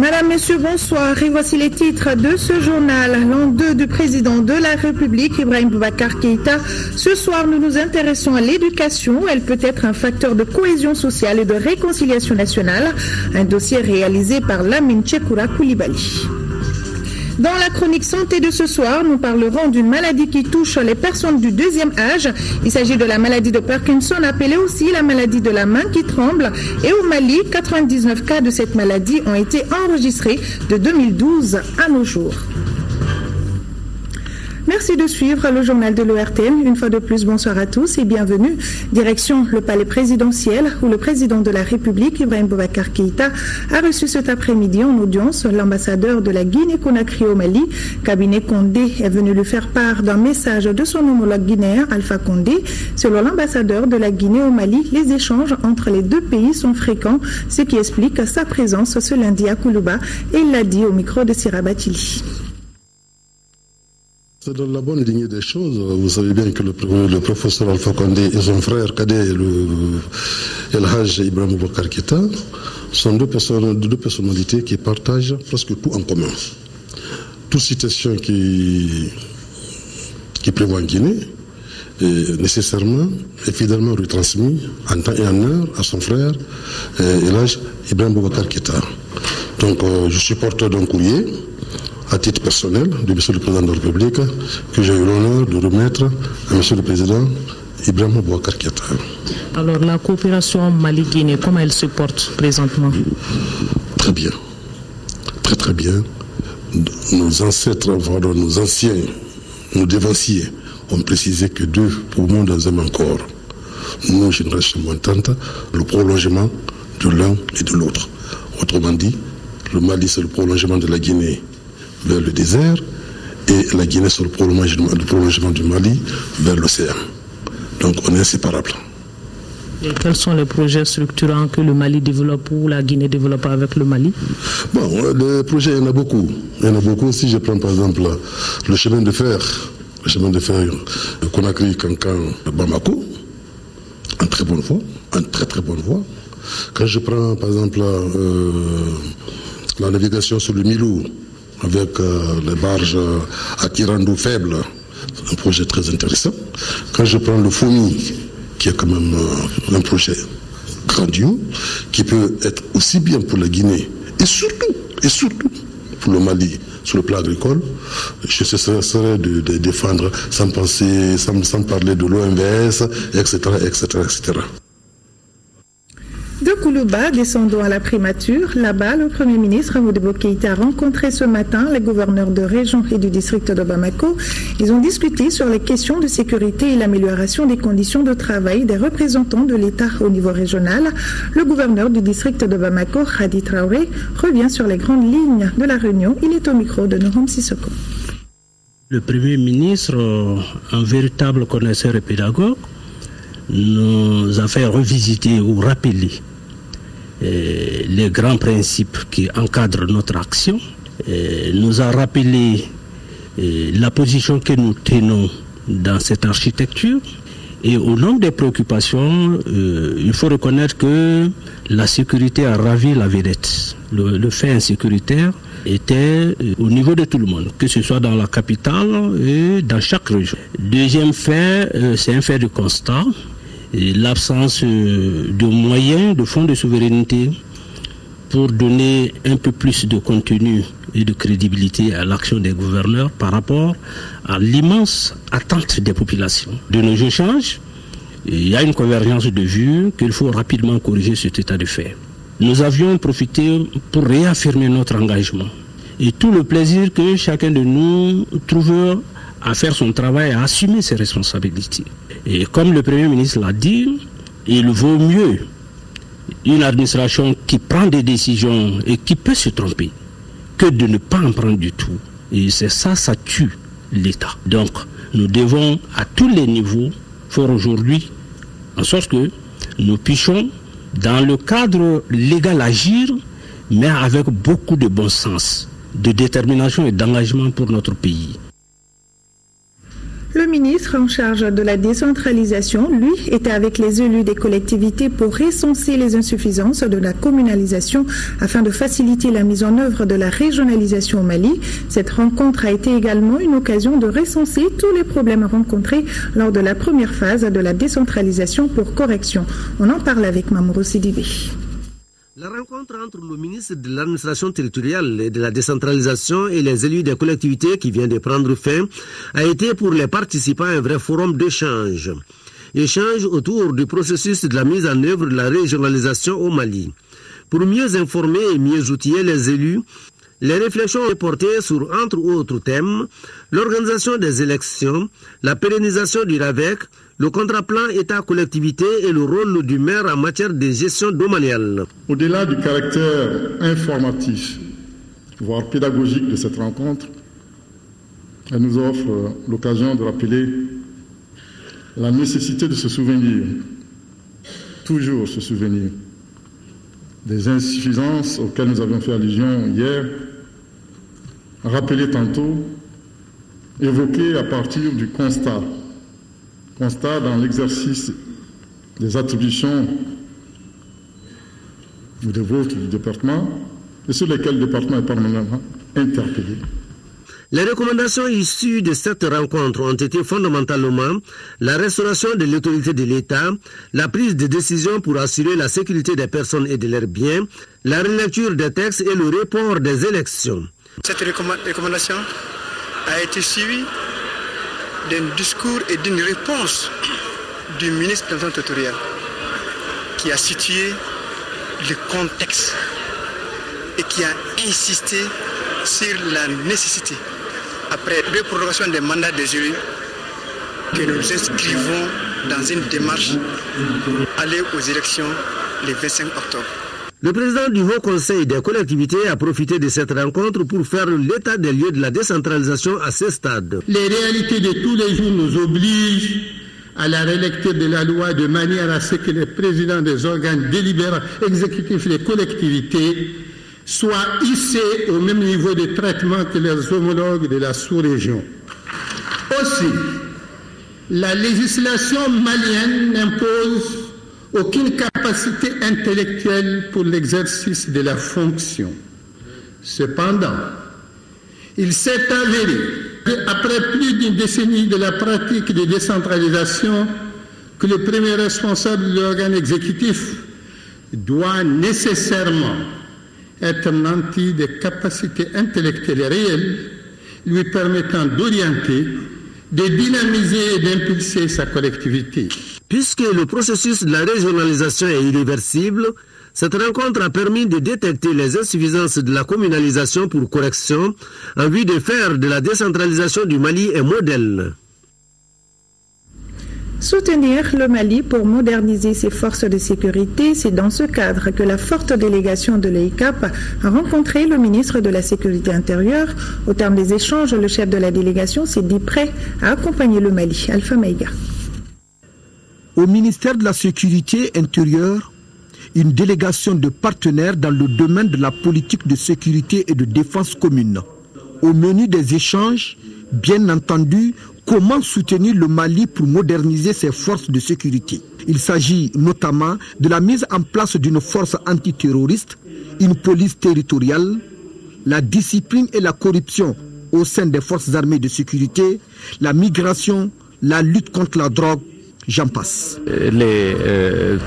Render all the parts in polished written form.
Madame, Messieurs, bonsoir. Et voici les titres de ce journal. L'an 2 du président de la République, Ibrahim Boubacar Keïta. Ce soir, nous nous intéressons à l'éducation. Elle peut être un facteur de cohésion sociale et de réconciliation nationale. Un dossier réalisé par Lamine Tchekoura Koulibaly. Dans la chronique santé de ce soir, nous parlerons d'une maladie qui touche les personnes du deuxième âge. Il s'agit de la maladie de Parkinson, appelée aussi la maladie de la main qui tremble. Et au Mali, 99 cas de cette maladie ont été enregistrés de 2012 à nos jours. Merci de suivre le journal de l'ORTN. Une fois de plus, bonsoir à tous et bienvenue. Direction le palais présidentiel où le président de la République, Ibrahim Boubacar Keïta, a reçu cet après-midi en audience l'ambassadeur de la Guinée-Conakry au Mali. Cabinet Condé est venu lui faire part d'un message de son homologue guinéen, Alpha Condé. Selon l'ambassadeur de la Guinée au Mali, les échanges entre les deux pays sont fréquents, ce qui explique sa présence ce lundi à Koulouba. Et il l'a dit au micro de Sira Batili. C'est dans la bonne lignée des choses. Vous savez bien que le professeur Alpha Condé et son frère cadet, El Haj Ibrahim Boubacar Keïta, sont deux personnalités qui partagent presque tout en commun. Toute situation qui prévoit en Guinée est nécessairement et fidèlement retransmise en temps et en heure à son frère El Haj Ibrahim Boubacar Keïta. Donc je suis porteur d'un courrier à titre personnel de M. le Président de la République que j'ai eu l'honneur de remettre à M. le Président Ibrahim Boubacar Keïta. Alors la coopération Mali-Guinée, comment elle se porte présentement? Très bien. Très très bien. Nos ancêtres, nos anciens, nos dévanciers ont précisé que deux poumons dans un même corps. Nous, génération montante, le prolongement de l'un et de l'autre. Autrement dit, le Mali c'est le prolongement de la Guinée vers le désert et la Guinée sur le prolongement du Mali vers l'océan. Donc on est inséparables. Et quels sont les projets structurants que le Mali développe ou la Guinée développe avec le Mali? Bon, les projets, il y en a beaucoup. Il y en a beaucoup. Si je prends par exemple le chemin de fer de Conakry, Cancan, Bamako, en très bonne voie, en très très bonne voie. Quand je prends par exemple la navigation sur le Milou, avec les barges à tirant d'eau faible, un projet très intéressant. Quand je prends le FOMI, qui est quand même un projet grandiose, qui peut être aussi bien pour la Guinée, et surtout pour le Mali, sur le plan agricole, je cesserai de défendre sans parler de l'OMVS, etc., etc., etc. De Koulouba, descendons à la primature. Là-bas, le Premier ministre Modibo Keïta a rencontré ce matin les gouverneurs de région et du district de Bamako. Ils ont discuté sur les questions de sécurité et l'amélioration des conditions de travail des représentants de l'État au niveau régional. Le gouverneur du district de Bamako, Hadi Traoré, revient sur les grandes lignes de la réunion. Il est au micro de Norom Sissoko. Le Premier ministre, un véritable connaisseur et pédagogue, nous a fait revisiter ou rappeler les grands principes qui encadrent notre action, nous a rappelé la position que nous tenons dans cette architecture. Et au nom des préoccupations, il faut reconnaître que la sécurité a ravi la vedette. Le fait insécuritaire était au niveau de tout le monde, que ce soit dans la capitale et dans chaque région. Deuxième fait, c'est un fait de constat. L'absence de moyens, de fonds de souveraineté pour donner un peu plus de contenu et de crédibilité à l'action des gouverneurs par rapport à l'immense attente des populations. De nos échanges, il y a une convergence de vues qu'il faut rapidement corriger cet état de fait. Nous avions profité pour réaffirmer notre engagement et tout le plaisir que chacun de nous trouve à faire son travail, à assumer ses responsabilités. Et comme le Premier ministre l'a dit, il vaut mieux une administration qui prend des décisions et qui peut se tromper que de ne pas en prendre du tout. Et c'est ça tue l'État. Donc, nous devons à tous les niveaux faire aujourd'hui en sorte que nous puissions, dans le cadre légal, agir, mais avec beaucoup de bon sens, de détermination et d'engagement pour notre pays. Le ministre en charge de la décentralisation, lui, était avec les élus des collectivités pour recenser les insuffisances de la communalisation afin de faciliter la mise en œuvre de la régionalisation au Mali. Cette rencontre a été également une occasion de recenser tous les problèmes rencontrés lors de la première phase de la décentralisation pour correction. On en parle avec Mamourou Sidibé. La rencontre entre le ministre de l'administration territoriale et de la décentralisation et les élus des collectivités qui vient de prendre fin a été pour les participants un vrai forum d'échange. Échange autour du processus de la mise en œuvre de la régionalisation au Mali. Pour mieux informer et mieux outiller les élus, les réflexions ont porté sur, entre autres thèmes, l'organisation des élections, la pérennisation du RAVEC, le contrat-plan État-collectivité et le rôle du maire en matière de gestion domaniale. Au-delà du caractère informatif, voire pédagogique de cette rencontre, elle nous offre l'occasion de rappeler la nécessité de se souvenir, toujours se souvenir, des insuffisances auxquelles nous avons fait allusion hier, rappelées tantôt, évoquées à partir du constat dans l'exercice des attributions des vôtres du département et sur lesquels le département est permanemment interpellé. Les recommandations issues de cette rencontre ont été fondamentalement la restauration de l'autorité de l'État, la prise de décision pour assurer la sécurité des personnes et de leurs biens, la relecture des textes et le report des élections. Cette recommandation a été suivie d'un discours et d'une réponse du ministre de l'administration territoriale qui a situé le contexte et qui a insisté sur la nécessité, après deux prolongations des mandats des élus, que nous nous inscrivons dans une démarche aller aux élections le 25 octobre. Le président du Haut Conseil des collectivités a profité de cette rencontre pour faire l'état des lieux de la décentralisation à ce stade. Les réalités de tous les jours nous obligent à la relecture de la loi de manière à ce que les présidents des organes délibérants exécutifs des collectivités soient hissés au même niveau de traitement que leurs homologues de la sous-région. Aussi, la législation malienne n'impose aucune capacité intellectuelle pour l'exercice de la fonction. Cependant, il s'est avéré qu'après plus d'une décennie de la pratique de décentralisation, que le premier responsable de l'organe exécutif doit nécessairement être nanti de capacités intellectuelles réelles lui permettant d'orienter, de dynamiser et d'impulser sa collectivité. Puisque le processus de la régionalisation est irréversible, cette rencontre a permis de détecter les insuffisances de la communalisation pour correction en vue de faire de la décentralisation du Mali un modèle. Soutenir le Mali pour moderniser ses forces de sécurité, c'est dans ce cadre que la forte délégation de l'EICAP a rencontré le ministre de la Sécurité intérieure. Au terme des échanges, le chef de la délégation s'est dit prêt à accompagner le Mali. Alpha Maïga. Au ministère de la Sécurité intérieure, une délégation de partenaires dans le domaine de la politique de sécurité et de défense commune. Au menu des échanges, bien entendu, comment soutenir le Mali pour moderniser ses forces de sécurité. Il s'agit notamment de la mise en place d'une force antiterroriste, une police territoriale, la discipline et la corruption au sein des forces armées de sécurité, la migration, la lutte contre la drogue, j'en passe. Les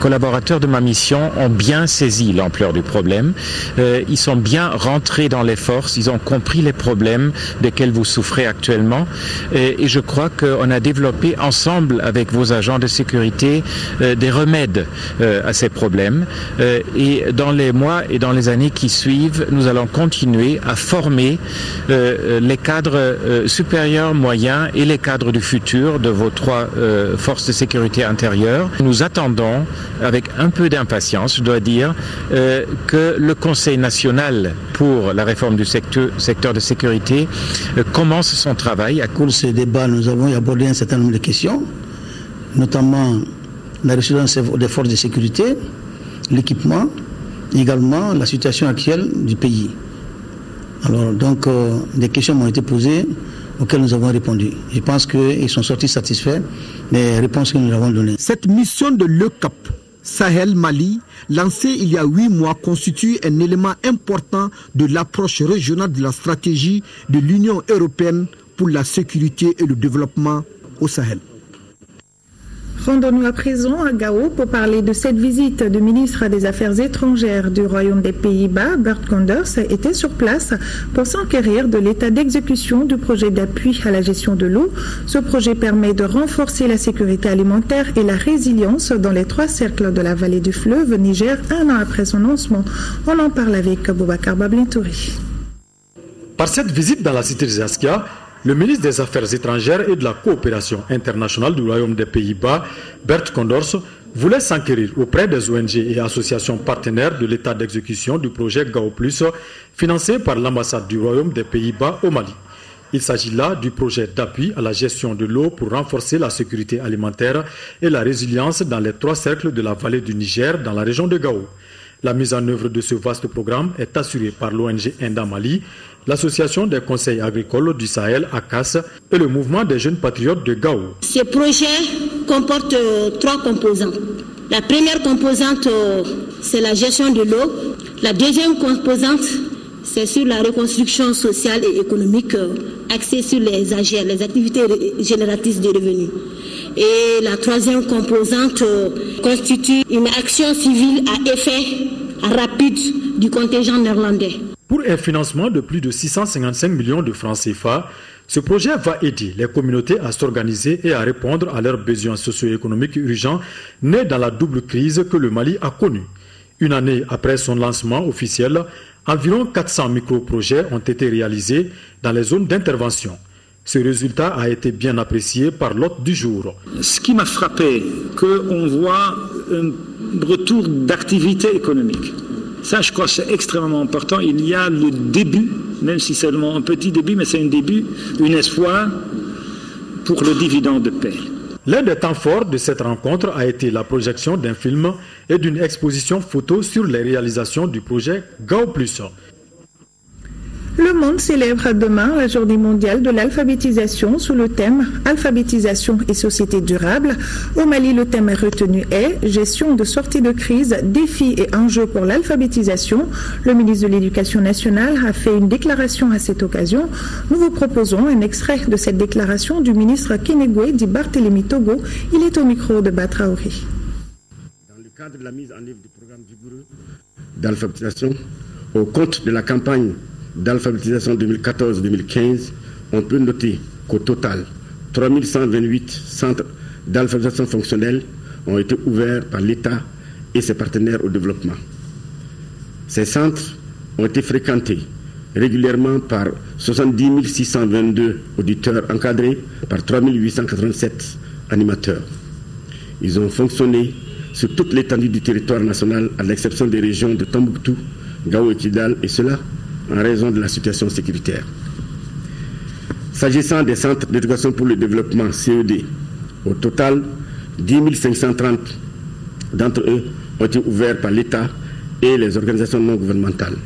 collaborateurs de ma mission ont bien saisi l'ampleur du problème. Ils sont bien rentrés dans les forces. Ils ont compris les problèmes desquels vous souffrez actuellement. Et je crois qu'on a développé ensemble avec vos agents de sécurité des remèdes à ces problèmes. Et dans les mois et dans les années qui suivent, nous allons continuer à former les cadres supérieurs, moyens et les cadres du futur de vos trois forces de sécurité intérieure. Nous attendons avec un peu d'impatience, je dois dire, que le Conseil national pour la réforme du secteur de sécurité commence son travail. Au cours de ce débat, nous avons abordé un certain nombre de questions, notamment la résurgence des forces de sécurité, l'équipement, également la situation actuelle du pays. Alors donc des questions m'ont été posées auxquelles nous avons répondu. Je pense qu'ils sont sortis satisfaits des réponses que nous avons données. Cette mission de l'ECAP Sahel-Mali, lancée il y a 8 mois, constitue un élément important de l'approche régionale de la stratégie de l'Union européenne pour la sécurité et le développement au Sahel. Rendons-nous à présent à Gao pour parler de cette visite du ministre des Affaires étrangères du Royaume des Pays-Bas. Bert Koenders était sur place pour s'enquérir de l'état d'exécution du projet d'appui à la gestion de l'eau. Ce projet permet de renforcer la sécurité alimentaire et la résilience dans les 3 cercles de la vallée du fleuve Niger, 1 an après son lancement. On en parle avec Boubacar Bablintouri. Par cette visite dans la cité de Zaskia, le ministre des Affaires étrangères et de la coopération internationale du Royaume des Pays-Bas, Bert Koenders, voulait s'enquérir auprès des ONG et associations partenaires de l'état d'exécution du projet Gao Plus, financé par l'ambassade du Royaume des Pays-Bas au Mali. Il s'agit là du projet d'appui à la gestion de l'eau pour renforcer la sécurité alimentaire et la résilience dans les 3 cercles de la vallée du Niger dans la région de Gao. La mise en œuvre de ce vaste programme est assurée par l'ONG Enda Mali, l'Association des conseils agricoles du Sahel, ACAS, et le mouvement des jeunes patriotes de Gao. Ce projet comporte 3 composantes. La première composante, c'est la gestion de l'eau. La deuxième composante, c'est sur la reconstruction sociale et économique, axée sur les AGR, les activités génératrices de revenus. Et la troisième composante constitue une action civile à effet rapide du contingent néerlandais. Pour un financement de plus de 655 millions de francs CFA, ce projet va aider les communautés à s'organiser et à répondre à leurs besoins socio-économiques urgents nés dans la double crise que le Mali a connue. Une année après son lancement officiel, environ 400 micro-projets ont été réalisés dans les zones d'intervention. Ce résultat a été bien apprécié par l'hôte du jour. Ce qui m'a frappé, qu'on voit un retour d'activité économique. Ça, je crois que c'est extrêmement important. Il y a le début, même si c'est seulement un petit début, mais c'est un début, un espoir pour le dividende de paix. L'un des temps forts de cette rencontre a été la projection d'un film et d'une exposition photo sur les réalisations du projet Gao Plus. Le monde célèbre demain la journée mondiale de l'alphabétisation sous le thème « Alphabétisation et société durable ». Au Mali, le thème retenu est « Gestion de sortie de crise, défis et enjeux pour l'alphabétisation ». Le ministre de l'Éducation nationale a fait une déclaration à cette occasion. Nous vous proposons un extrait de cette déclaration du ministre Kenegwe dit Barthélémy Togo. Il est au micro de Batraoré. Dans le cadre de la mise en œuvre du programme vigoureux d'alphabétisation, au compte de la campagne d'alphabétisation 2014-2015, on peut noter qu'au total, 3128 centres d'alphabétisation fonctionnelle ont été ouverts par l'État et ses partenaires au développement. Ces centres ont été fréquentés régulièrement par 70 622 auditeurs encadrés par 3887 animateurs. Ils ont fonctionné sur toute l'étendue du territoire national à l'exception des régions de Tombouctou, Gao et Kidal, et cela en raison de la situation sécuritaire. S'agissant des centres d'éducation pour le développement CED, au total, 10 530 d'entre eux ont été ouverts par l'État et les organisations non gouvernementales.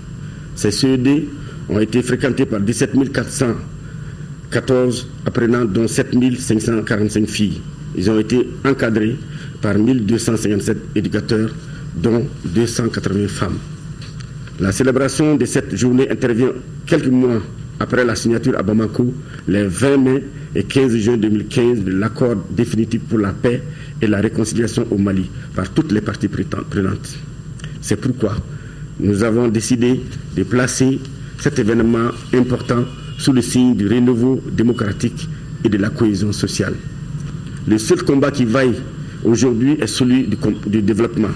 Ces CED ont été fréquentés par 17 414 apprenants, dont 7 545 filles. Ils ont été encadrés par 1257 éducateurs, dont 280 femmes. La célébration de cette journée intervient quelques mois après la signature à Bamako, les 20 mai et 15 juin 2015, de l'accord définitif pour la paix et la réconciliation au Mali par toutes les parties prenantes. C'est pourquoi nous avons décidé de placer cet événement important sous le signe du renouveau démocratique et de la cohésion sociale. Le seul combat qui vaille aujourd'hui est celui du développement.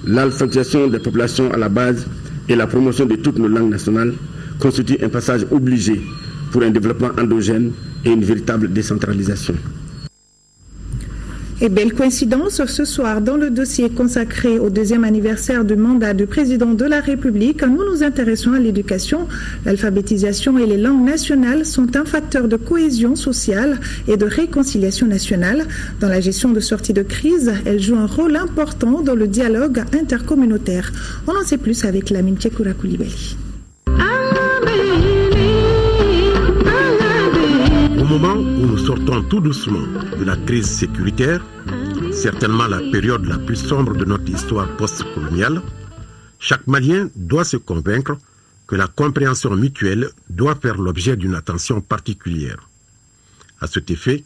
L'alphabétisation des populations à la base et la promotion de toutes nos langues nationales constituent un passage obligé pour un développement endogène et une véritable décentralisation. Et belle coïncidence ce soir dans le dossier consacré au 2e anniversaire du mandat du président de la République. Nous nous intéressons à l'éducation. L'alphabétisation et les langues nationales sont un facteur de cohésion sociale et de réconciliation nationale. Dans la gestion de sortie de crise, elles jouent un rôle important dans le dialogue intercommunautaire. On en sait plus avec Lamine Tchekoura Koulibaly. Au moment où nous sortons tout doucement de la crise sécuritaire, certainement la période la plus sombre de notre histoire post-coloniale, chaque Malien doit se convaincre que la compréhension mutuelle doit faire l'objet d'une attention particulière. À cet effet,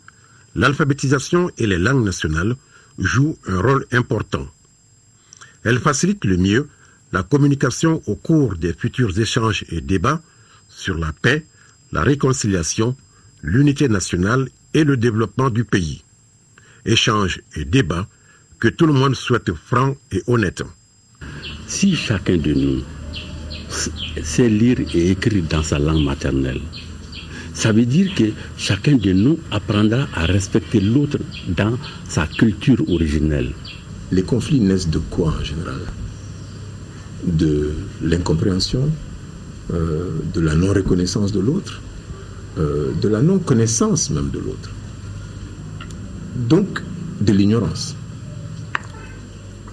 l'alphabétisation et les langues nationales jouent un rôle important. Elles facilitent le mieux la communication au cours des futurs échanges et débats sur la paix, la réconciliation, l'unité nationale et le développement du pays. Échanges et débats que tout le monde souhaite francs et honnêtes. Si chacun de nous sait lire et écrire dans sa langue maternelle, ça veut dire que chacun de nous apprendra à respecter l'autre dans sa culture originelle. Les conflits naissent de quoi en général? De l'incompréhension, de la non-reconnaissance de l'autre, de la non-connaissance même de l'autre. Donc, de l'ignorance.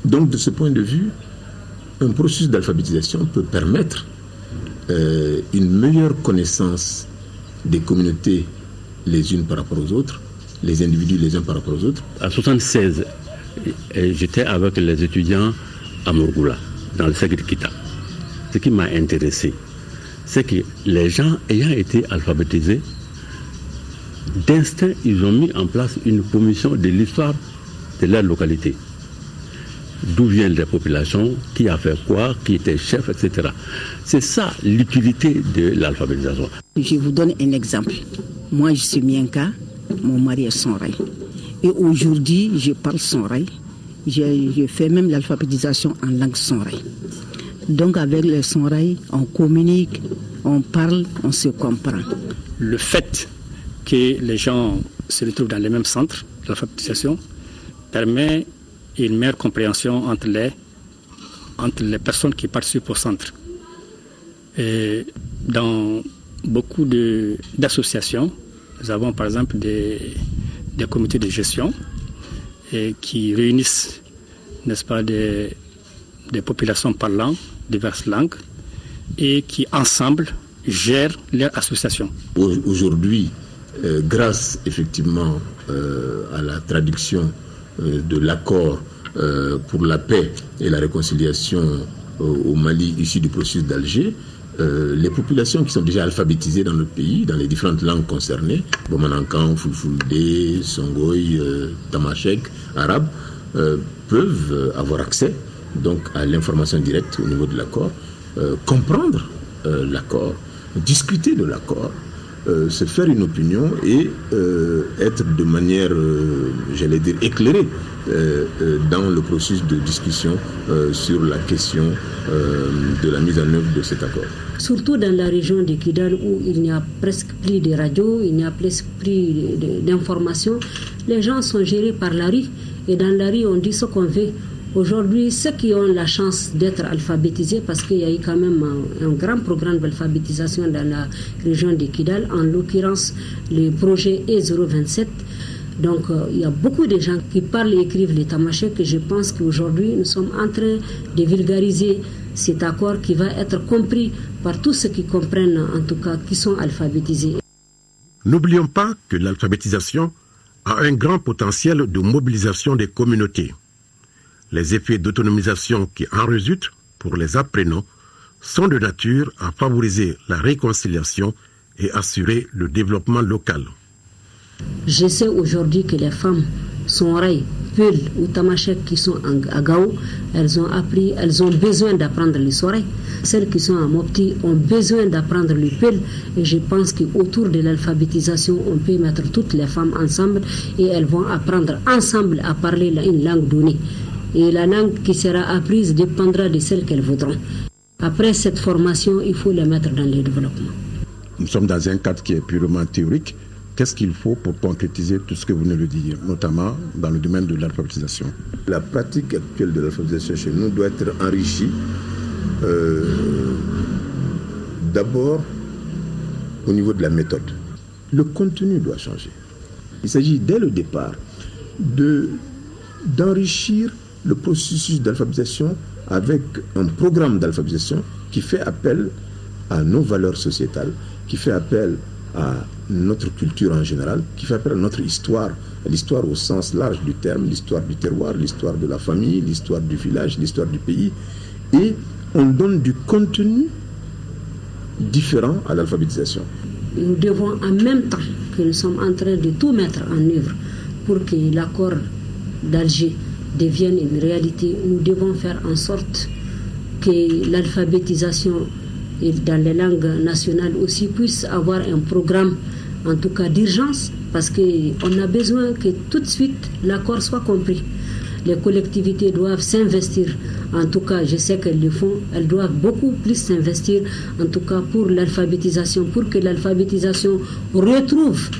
Donc, de ce point de vue, un processus d'alphabétisation peut permettre une meilleure connaissance des communautés les unes par rapport aux autres, les individus les uns par rapport aux autres. En 1976, j'étais avec les étudiants à Morgoula, dans le Ségri Kita. Ce qui m'a intéressé, c'est que les gens ayant été alphabétisés, d'instinct, ils ont mis en place une commission de l'histoire de leur localité. D'où viennent les populations, qui a fait quoi, qui était chef, etc. C'est ça l'utilité de l'alphabétisation. Je vous donne un exemple. Moi, je suis Mienka, mon mari est Sonray. Et aujourd'hui, je parle Sonray. Je fais même l'alphabétisation en langue Sonray. Donc avec le Sonray, on communique, on parle, on se comprend. Le fait que les gens se retrouvent dans les mêmes centres d'alphabétisation permet une meilleure compréhension entre les personnes qui participent au centre. Et dans beaucoup d'associations, nous avons par exemple des comités de gestion qui réunissent, n'est-ce pas, des populations parlant diverses langues et qui ensemble gèrent leur association. Aujourd'hui, grâce effectivement à la traduction de l'accord pour la paix et la réconciliation au Mali issu du processus d'Alger, les populations qui sont déjà alphabétisées dans le pays, dans les différentes langues concernées, Bomanankan, Fulfulde, Songoï, Tamashek, arabe, peuvent avoir accès donc à l'information directe au niveau de l'accord, comprendre l'accord, discuter de l'accord, se faire une opinion et être de manière, j'allais dire, éclairée dans le processus de discussion sur la question de la mise en œuvre de cet accord. Surtout dans la région de Kidal où il n'y a presque plus de radio, il n'y a presque plus d'informations, les gens sont gérés par la rue et dans la rue on dit ce qu'on veut. Aujourd'hui, ceux qui ont la chance d'être alphabétisés, parce qu'il y a eu quand même un grand programme d'alphabétisation dans la région de Kidal, en l'occurrence le projet E027. Donc il y a beaucoup de gens qui parlent et écrivent les tamashek et je pense qu'aujourd'hui nous sommes en train de vulgariser cet accord qui va être compris par tous ceux qui comprennent, en tout cas qui sont alphabétisés. N'oublions pas que l'alphabétisation a un grand potentiel de mobilisation des communautés. Les effets d'autonomisation qui en résultent pour les apprenants sont de nature à favoriser la réconciliation et assurer le développement local. Je sais aujourd'hui que les femmes Sonray, Peul ou Tamashek qui sont à Gao, elles ont besoin d'apprendre le Sonray. Celles qui sont à Mopti ont besoin d'apprendre le Peul et je pense qu'autour de l'alphabétisation, on peut mettre toutes les femmes ensemble et elles vont apprendre ensemble à parler une langue donnée. Et la langue qui sera apprise dépendra de celle qu'elles voudront. Après cette formation, il faut la mettre dans le développement. Nous sommes dans un cadre qui est purement théorique. Qu'est-ce qu'il faut pour concrétiser tout ce que vous venez de dire, notamment dans le domaine de l'alphabétisation? La pratique actuelle de l'alphabétisation chez nous doit être enrichie d'abord au niveau de la méthode. Le contenu doit changer. Il s'agit dès le départ d'enrichir le processus d'alphabétisation avec un programme d'alphabétisation qui fait appel à nos valeurs sociétales, qui fait appel à notre culture en général, qui fait appel à notre histoire, l'histoire au sens large du terme, l'histoire du terroir, l'histoire de la famille, l'histoire du village, l'histoire du pays. Et on donne du contenu différent à l'alphabétisation. Nous devons, en même temps que nous sommes en train de tout mettre en œuvre pour que l'accord d'Alger devienne une réalité, nous devons faire en sorte que l'alphabétisation dans les langues nationales aussi puisse avoir un programme, en tout cas d'urgence, parce qu'on a besoin que tout de suite l'accord soit compris. Les collectivités doivent s'investir, en tout cas je sais qu'elles le font, elles doivent beaucoup plus s'investir, en tout cas pour l'alphabétisation, pour que l'alphabétisation retrouve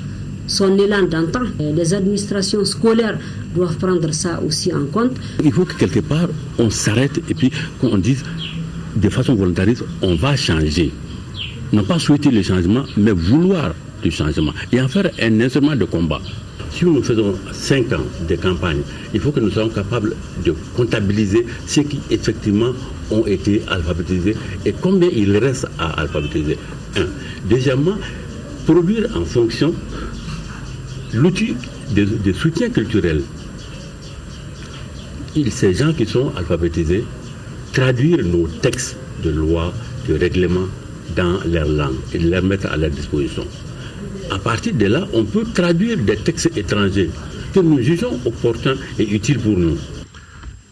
son élan d'antan. Les administrations scolaires doivent prendre ça aussi en compte. Il faut que quelque part on s'arrête et puis qu'on dise de façon volontariste, on va changer. Non pas souhaiter le changement, mais vouloir le changement et en faire un instrument de combat. Si nous faisons 5 ans de campagne, il faut que nous soyons capables de comptabiliser ceux qui effectivement ont été alphabétisés et combien il reste à alphabétiser. Deuxièmement, produire en fonction l'outil de soutien culturel. Ces gens qui sont alphabétisés, traduire nos textes de loi, de règlement dans leur langue et les mettre à leur disposition. À partir de là, on peut traduire des textes étrangers que nous jugeons opportuns et utiles pour nous.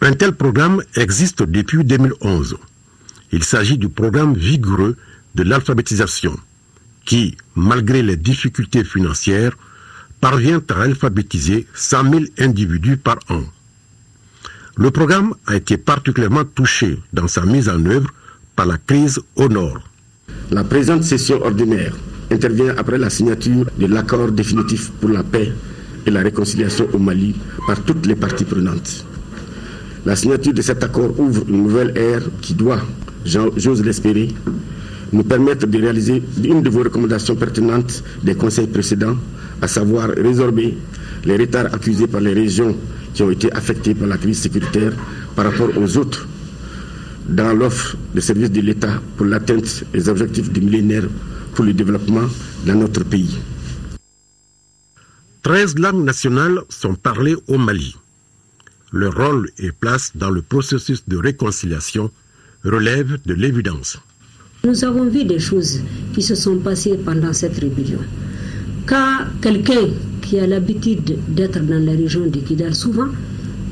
Un tel programme existe depuis 2011. Il s'agit du programme vigoureux de l'alphabétisation qui, malgré les difficultés financières, parvient à alphabétiser 100 000 individus par an. Le programme a été particulièrement touché dans sa mise en œuvre par la crise au nord. La présente session ordinaire intervient après la signature de l'accord définitif pour la paix et la réconciliation au Mali par toutes les parties prenantes. La signature de cet accord ouvre une nouvelle ère qui doit, j'ose l'espérer, nous permettre de réaliser une de vos recommandations pertinentes des conseils précédents, à savoir résorber les retards accusés par les régions qui ont été affectées par la crise sécuritaire par rapport aux autres dans l'offre de services de l'État pour l'atteinte des objectifs du millénaire pour le développement dans notre pays. 13 langues nationales sont parlées au Mali. Leur rôle et place dans le processus de réconciliation relèvent de l'évidence. Nous avons vu des choses qui se sont passées pendant cette rébellion. Quand quelqu'un qui a l'habitude d'être dans la région de Kidal, souvent,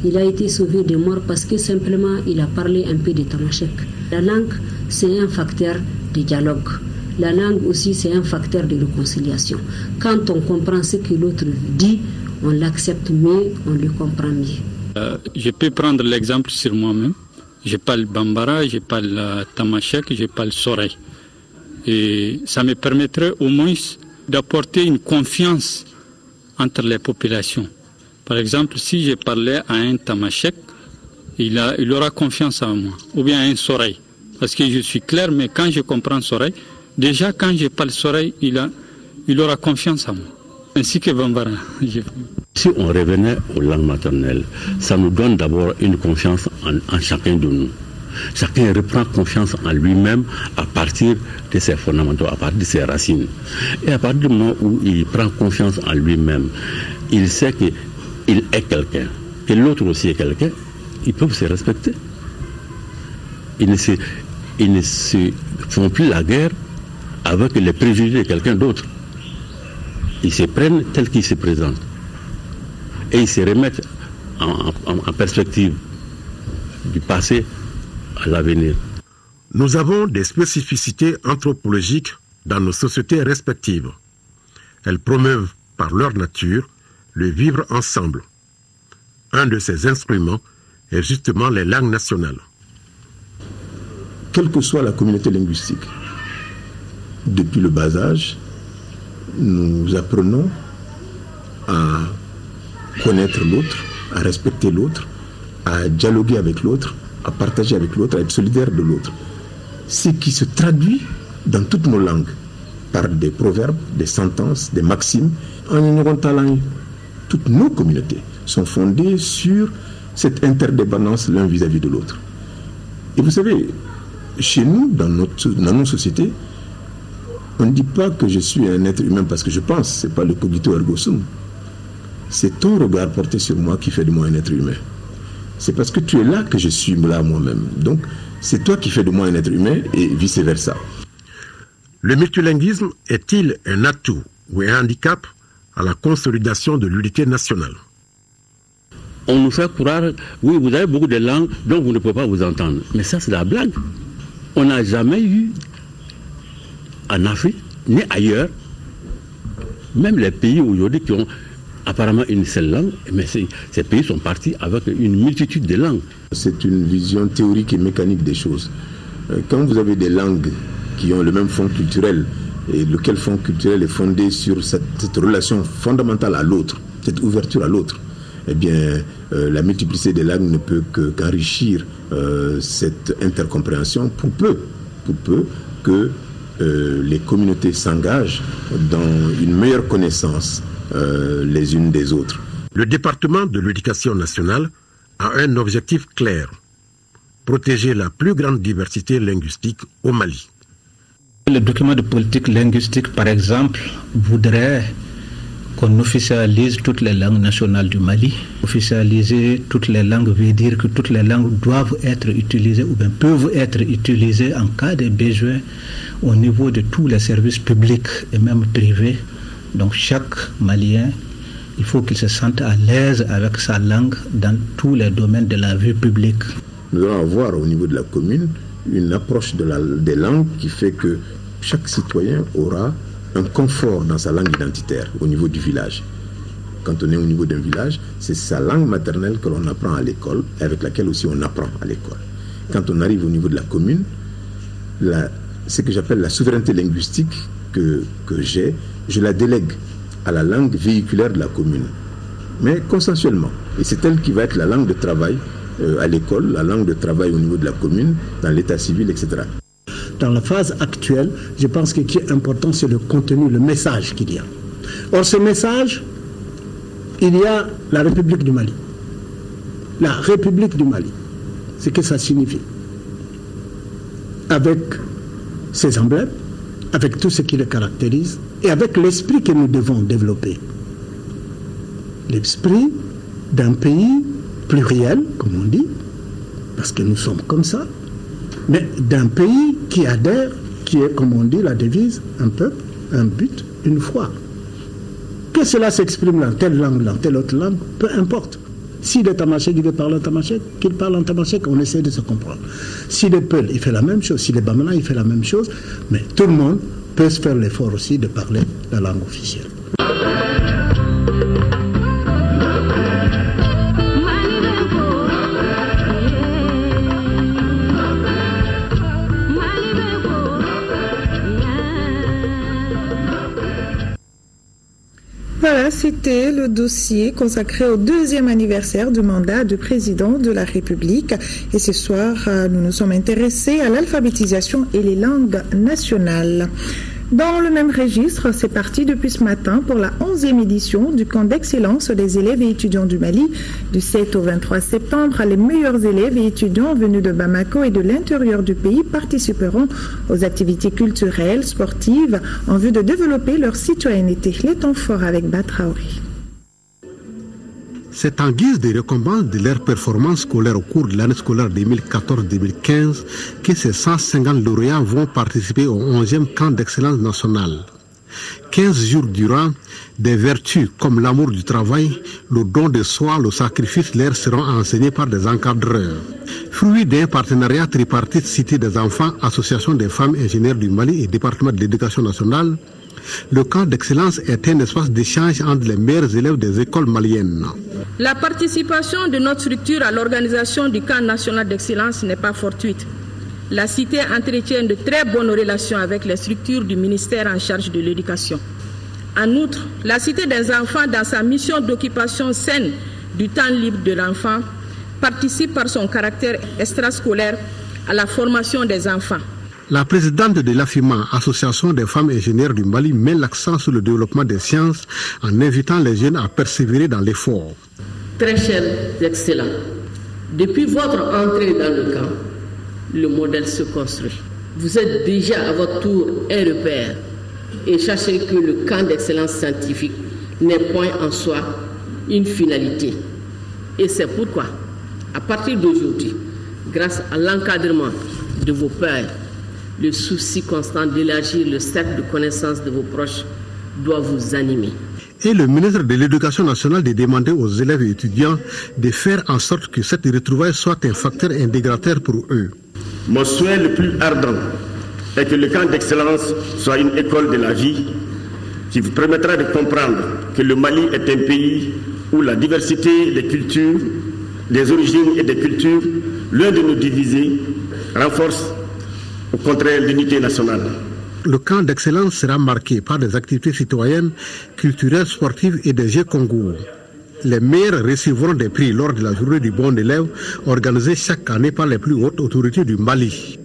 il a été sauvé de mort parce que simplement il a parlé un peu de tamashek. La langue, c'est un facteur de dialogue. La langue aussi, c'est un facteur de réconciliation. Quand on comprend ce que l'autre dit, on l'accepte mieux, on le comprend mieux. Je peux prendre l'exemple sur moi-même. Je parle bambara, je parle tamashek, je parle sorey. Et ça me permettrait au moins d'apporter une confiance entre les populations. Par exemple, si je parlais à un tamashek, il aura confiance en moi. Ou bien à un sorey. Parce que je suis clair, mais quand je comprends sorey, déjà quand je parle sorey, il aura confiance en moi. Ainsi que bambara. Si on revenait aux langues maternelles, ça nous donne d'abord une confiance en chacun de nous. Chacun reprend confiance en lui-même à partir de ses fondamentaux, à partir de ses racines. Et à partir du moment où il prend confiance en lui-même, il sait qu'il est quelqu'un, que l'autre aussi est quelqu'un, ils peuvent se respecter. Ils ne se font plus la guerre avec les préjugés de quelqu'un d'autre. Ils se prennent tels qu'ils se présentent. Et ils se remettent en perspective du passé à l'avenir. Nous avons des spécificités anthropologiques dans nos sociétés respectives. Elles promeuvent par leur nature le vivre ensemble. Un de ces instruments est justement les langues nationales. Quelle que soit la communauté linguistique, depuis le bas âge, nous apprenons à connaître l'autre, à respecter l'autre, à dialoguer avec l'autre, à partager avec l'autre, à être solidaire de l'autre. Ce qui se traduit dans toutes nos langues par des proverbes, des sentences, des maximes. En ignorant talent, toutes nos communautés sont fondées sur cette interdépendance l'un vis-à-vis de l'autre. Et vous savez, chez nous, dans nos sociétés, On ne dit pas que je suis un être humain parce que je pense, ce n'est pas le cogito ergo sum. C'est ton regard porté sur moi qui fait de moi un être humain. C'est parce que tu es là que je suis là moi-même. Donc, c'est toi qui fais de moi un être humain et vice-versa. Le multilinguisme est-il un atout ou un handicap à la consolidation de l'unité nationale? On nous fait croire, oui, vous avez beaucoup de langues, donc vous ne pouvez pas vous entendre. Mais ça, c'est la blague. On n'a jamais eu, en Afrique, ni ailleurs, même les pays aujourd'hui qui ont apparemment une seule langue, mais ces pays sont partis avec une multitude de langues. C'est une vision théorique et mécanique des choses. Quand vous avez des langues qui ont le même fond culturel, et lequel fond culturel est fondé sur cette relation fondamentale à l'autre, cette ouverture à l'autre, eh bien, la multiplicité des langues ne peut qu'enrichir cette intercompréhension pour peu que les communautés s'engagent dans une meilleure connaissance les unes des autres. Le département de l'éducation nationale a un objectif clair: protéger la plus grande diversité linguistique au Mali. Le document de politique linguistique, par exemple, voudrait qu'on officialise toutes les langues nationales du Mali. Officialiser toutes les langues veut dire que toutes les langues doivent être utilisées ou bien peuvent être utilisées en cas de besoin au niveau de tous les services publics et même privés. Donc chaque Malien, il faut qu'il se sente à l'aise avec sa langue dans tous les domaines de la vie publique. Nous allons avoir au niveau de la commune une approche des langues qui fait que chaque citoyen aura un confort dans sa langue identitaire au niveau du village. Quand on est au niveau d'un village, c'est sa langue maternelle que l'on apprend à l'école, avec laquelle aussi on apprend à l'école. Quand on arrive au niveau de la commune, ce que j'appelle la souveraineté linguistique que j'ai, je la délègue à la langue véhiculaire de la commune, mais consensuellement. Et c'est elle qui va être la langue de travail à l'école, la langue de travail au niveau de la commune, dans l'état civil, etc. Dans la phase actuelle, je pense que ce qui est important, c'est le contenu, le message qu'il y a. Or, ce message, il y a la République du Mali. La République du Mali, c'est ce que ça signifie. Avec ses emblèmes, avec tout ce qui le caractérise, et avec l'esprit que nous devons développer. L'esprit d'un pays pluriel, comme on dit, parce que nous sommes comme ça, mais d'un pays qui adhère, qui est, comme on dit, la devise, un peuple, un but, une foi. Que cela s'exprime dans telle langue, dans telle autre langue, peu importe. S'il est tamashek, il parle en tamashek, qu'il parle en tamashek, on essaie de se comprendre. S'il est Peul, il fait la même chose. S'il est Bamana, il fait la même chose. Mais tout le monde peut se faire l'effort aussi de parler la langue officielle. Voilà, c'était le dossier consacré au 2e anniversaire du mandat du président de la République. Et ce soir, nous nous sommes intéressés à l'alphabétisation et les langues nationales. Dans le même registre, c'est parti depuis ce matin pour la 11e édition du camp d'excellence des élèves et étudiants du Mali. Du 7 au 23 septembre, les meilleurs élèves et étudiants venus de Bamako et de l'intérieur du pays participeront aux activités culturelles, sportives, en vue de développer leur citoyenneté. Les temps forts avec Batraori. C'est en guise de récompense de leur performance scolaire au cours de l'année scolaire 2014-2015 que ces 150 lauréats vont participer au 11e camp d'excellence nationale. 15 jours durant, des vertus comme l'amour du travail, le don de soi, le sacrifice leur seront enseignés par des encadreurs. Fruit d'un partenariat tripartite Cité des enfants, Association des femmes ingénieurs du Mali et département de l'éducation nationale, le camp d'excellence est un espace d'échange entre les meilleurs élèves des écoles maliennes. La participation de notre structure à l'organisation du camp national d'excellence n'est pas fortuite. La Cité entretient de très bonnes relations avec les structures du ministère en charge de l'éducation. En outre, la Cité des enfants, dans sa mission d'occupation saine du temps libre de l'enfant, participe par son caractère extrascolaire à la formation des enfants. La présidente de l'AFIMA, Association des femmes ingénieurs du Mali, met l'accent sur le développement des sciences en invitant les jeunes à persévérer dans l'effort. Très chers excellents, depuis votre entrée dans le camp, le modèle se construit. Vous êtes déjà à votre tour un repère et sachez que le camp d'excellence scientifique n'est point en soi une finalité. Et c'est pourquoi, à partir d'aujourd'hui, grâce à l'encadrement de vos pairs, le souci constant d'élargir le cercle de connaissances de vos proches doit vous animer. Et le ministre de l'Éducation nationale de demander aux élèves et étudiants de faire en sorte que cette retrouvaille soit un facteur intégrateur pour eux. Mon souhait le plus ardent est que le camp d'excellence soit une école de la vie qui vous permettra de comprendre que le Mali est un pays où la diversité des cultures, des origines et des cultures, loin de nous diviser, renforce au contraire l'unité nationale. Le camp d'excellence sera marqué par des activités citoyennes, culturelles, sportives et des jeux concours. Les meilleurs recevront des prix lors de la journée du bon élève organisée chaque année par les plus hautes autorités du Mali.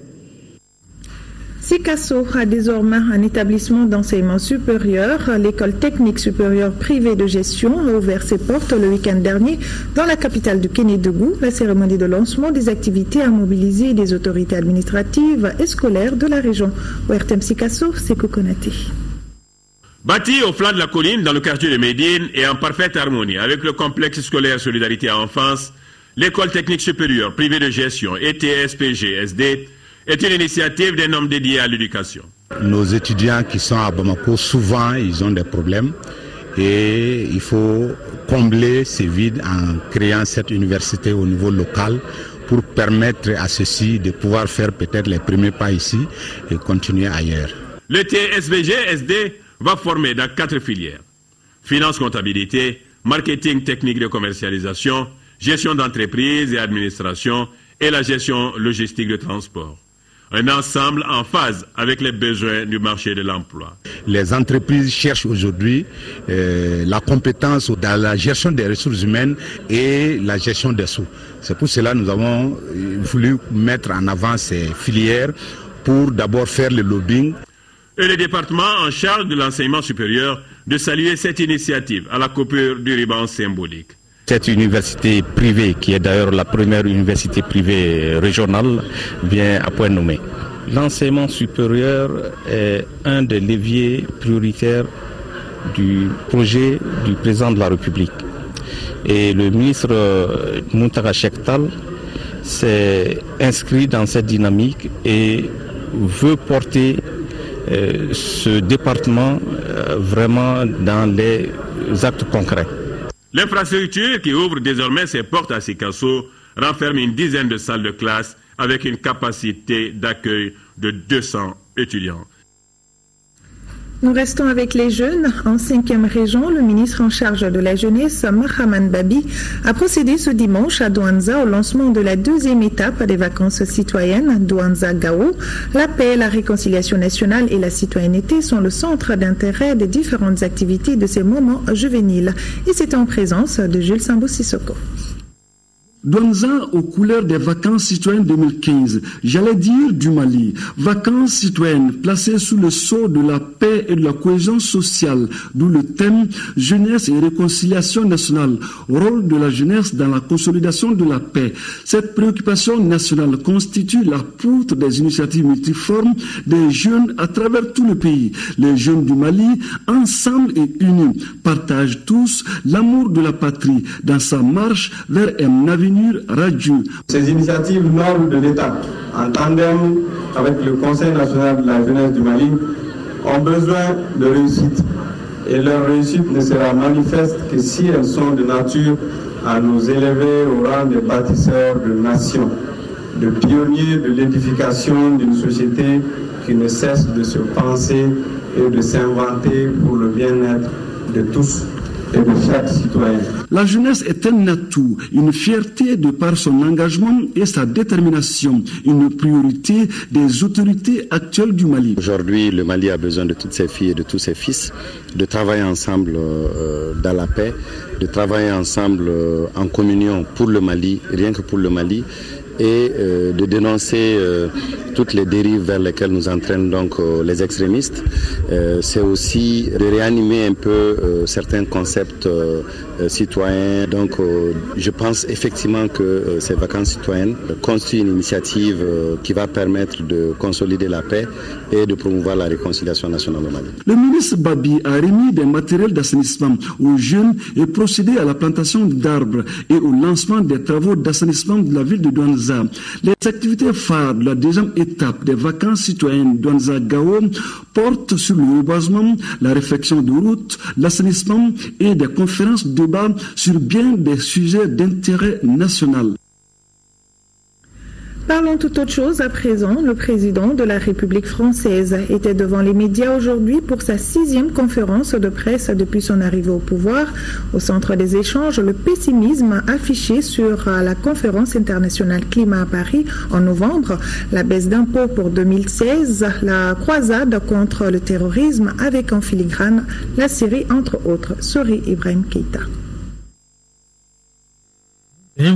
Sikasso a désormais un établissement d'enseignement supérieur. L'école technique supérieure privée de gestion a ouvert ses portes le week-end dernier dans la capitale du Kénédougou. La cérémonie de lancement des activités a mobilisé des autorités administratives et scolaires de la région. ORTM Sikasso, Sékou Konaté. Bâti au flanc de la colline dans le quartier de Médine et en parfaite harmonie avec le complexe scolaire Solidarité à Enfance, l'école technique supérieure privée de gestion ETSPG-SD est une initiative d'un homme dédié à l'éducation. Nos étudiants qui sont à Bamako, souvent, ils ont des problèmes et il faut combler ces vides en créant cette université au niveau local pour permettre à ceux-ci de pouvoir faire peut-être les premiers pas ici et continuer ailleurs. Le TSBG-SD va former dans 4 filières. Finance, comptabilité, marketing technique de commercialisation, gestion d'entreprise et administration et la gestion logistique de transport. Un ensemble en phase avec les besoins du marché de l'emploi. Les entreprises cherchent aujourd'hui la compétence dans la gestion des ressources humaines et la gestion des sous. C'est pour cela que nous avons voulu mettre en avant ces filières pour d'abord faire le lobbying. Et le département en charge de l'enseignement supérieur de saluer cette initiative à la coupure du ruban symbolique. Cette université privée, qui est d'ailleurs la première université privée régionale, vient à point nommé. L'enseignement supérieur est un des leviers prioritaires du projet du président de la République. Et le ministre Muntaka Shektal s'est inscrit dans cette dynamique et veut porter ce département vraiment dans les actes concrets. L'infrastructure qui ouvre désormais ses portes à Sikasso renferme une dizaine de salles de classe avec une capacité d'accueil de 200 étudiants. Nous restons avec les jeunes. En 5e région, le ministre en charge de la jeunesse, Mahaman Babi, a procédé ce dimanche à Douanza au lancement de la 2e étape des vacances citoyennes, Douanza Gao. La paix, la réconciliation nationale et la citoyenneté sont le centre d'intérêt des différentes activités de ces moments juvéniles. Et c'est en présence de Jules Sambou Sissoko. Douanza aux couleurs des vacances citoyennes 2015, j'allais dire du Mali. Vacances citoyennes placées sous le sceau de la paix et de la cohésion sociale, d'où le thème jeunesse et réconciliation nationale, rôle de la jeunesse dans la consolidation de la paix. Cette préoccupation nationale constitue la poutre des initiatives multiformes des jeunes à travers tout le pays. Les jeunes du Mali, ensemble et unis, partagent tous l'amour de la patrie dans sa marche vers un avenir radieux. Ces initiatives nobles de l'État, en tandem avec le Conseil national de la jeunesse du Mali, ont besoin de réussite. Et leur réussite ne sera manifeste que si elles sont de nature à nous élever au rang de bâtisseurs de nations, de pionniers de l'édification d'une société qui ne cesse de se penser et de s'inventer pour le bien-être de tous et de chaque citoyen. La jeunesse est un atout, une fierté de par son engagement et sa détermination, une priorité des autorités actuelles du Mali. Aujourd'hui, le Mali a besoin de toutes ses filles et de tous ses fils, de travailler ensemble dans la paix, de travailler ensemble en communion pour le Mali, rien que pour le Mali, et de dénoncer toutes les dérives vers lesquelles nous entraînent donc les extrémistes. C'est aussi de réanimer un peu certains concepts citoyens. Donc je pense effectivement que ces vacances citoyennes constituent une initiative qui va permettre de consolider la paix et de promouvoir la réconciliation nationale au Mali. Le ministre Babi a remis des matériels d'assainissement aux jeunes et procédé à la plantation d'arbres et au lancement des travaux d'assainissement de la ville de Douanza. Les activités phares de la deuxième étape des vacances citoyennes Douanza-Gao portent sur le reboisement, la réfection de routes, l'assainissement et des conférences de débat sur bien des sujets d'intérêt national. Parlons tout autre chose à présent. Le président de la République française était devant les médias aujourd'hui pour sa 6e conférence de presse depuis son arrivée au pouvoir. Au centre des échanges, le pessimisme affiché sur la conférence internationale climat à Paris en novembre, la baisse d'impôts pour 2016, la croisade contre le terrorisme avec en filigrane la Syrie entre autres. Sori Ibrahim Keïta.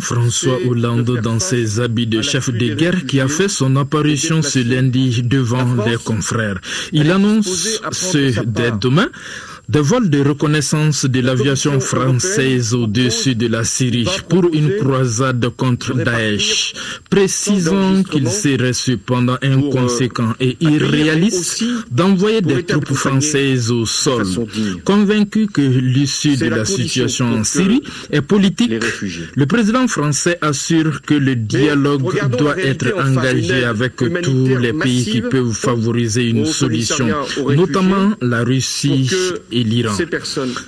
François Hollande dans ses habits de chef de guerre qui a fait son apparition ce lundi devant les confrères. Il annonce ce dès demain des vols de reconnaissance de l'aviation française au-dessus de la Syrie pour une croisade contre Daesh, précisant qu'il serait cependant inconséquent et irréaliste d'envoyer des troupes françaises au sol. Convaincu que l'issue de la situation en Syrie est politique, le président français assure que le dialogue doit être engagé avec tous les pays qui peuvent favoriser une solution, notamment la Russie et l'Iran.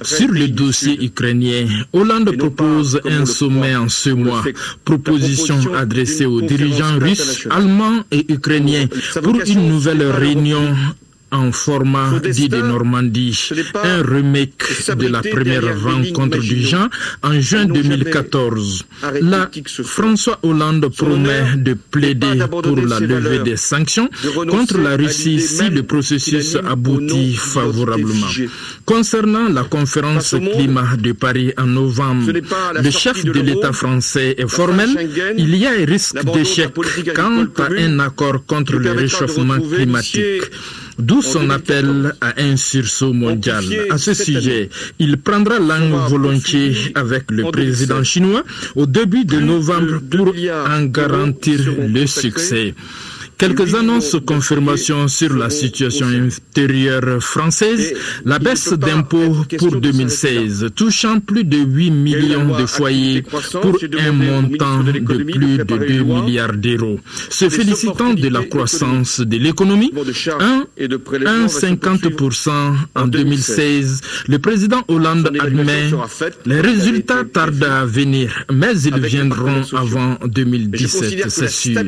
Sur le dossier ukrainien, Hollande propose un sommet en ce mois, proposition adressée aux dirigeants russes, allemands et ukrainiens pour une nouvelle réunion en format dit de Normandie, un remake de la première rencontre du genre en juin 2014. Là, François Hollande promet de plaider pour la levée des sanctions contre la Russie si le processus aboutit favorablement. Concernant la conférence climat de Paris en novembre, le chef de l'État français est formel. Il y a un risque d'échec quant à un accord contre le réchauffement climatique. D'où son appel à un sursaut mondial. À ce sujet, il prendra langue volontiers avec le président chinois au début de novembre pour en garantir le succès. Quelques annonces confirmations sur la situation intérieure française, la baisse d'impôts pour 2016, touchant plus de 8 millions de foyers pour un montant de plus de 2 milliards d'euros. Se félicitant de la croissance de l'économie, 1,50% en 2016, le président Hollande admet les résultats tardent à venir, mais ils viendront avant 2017, c'est sûr.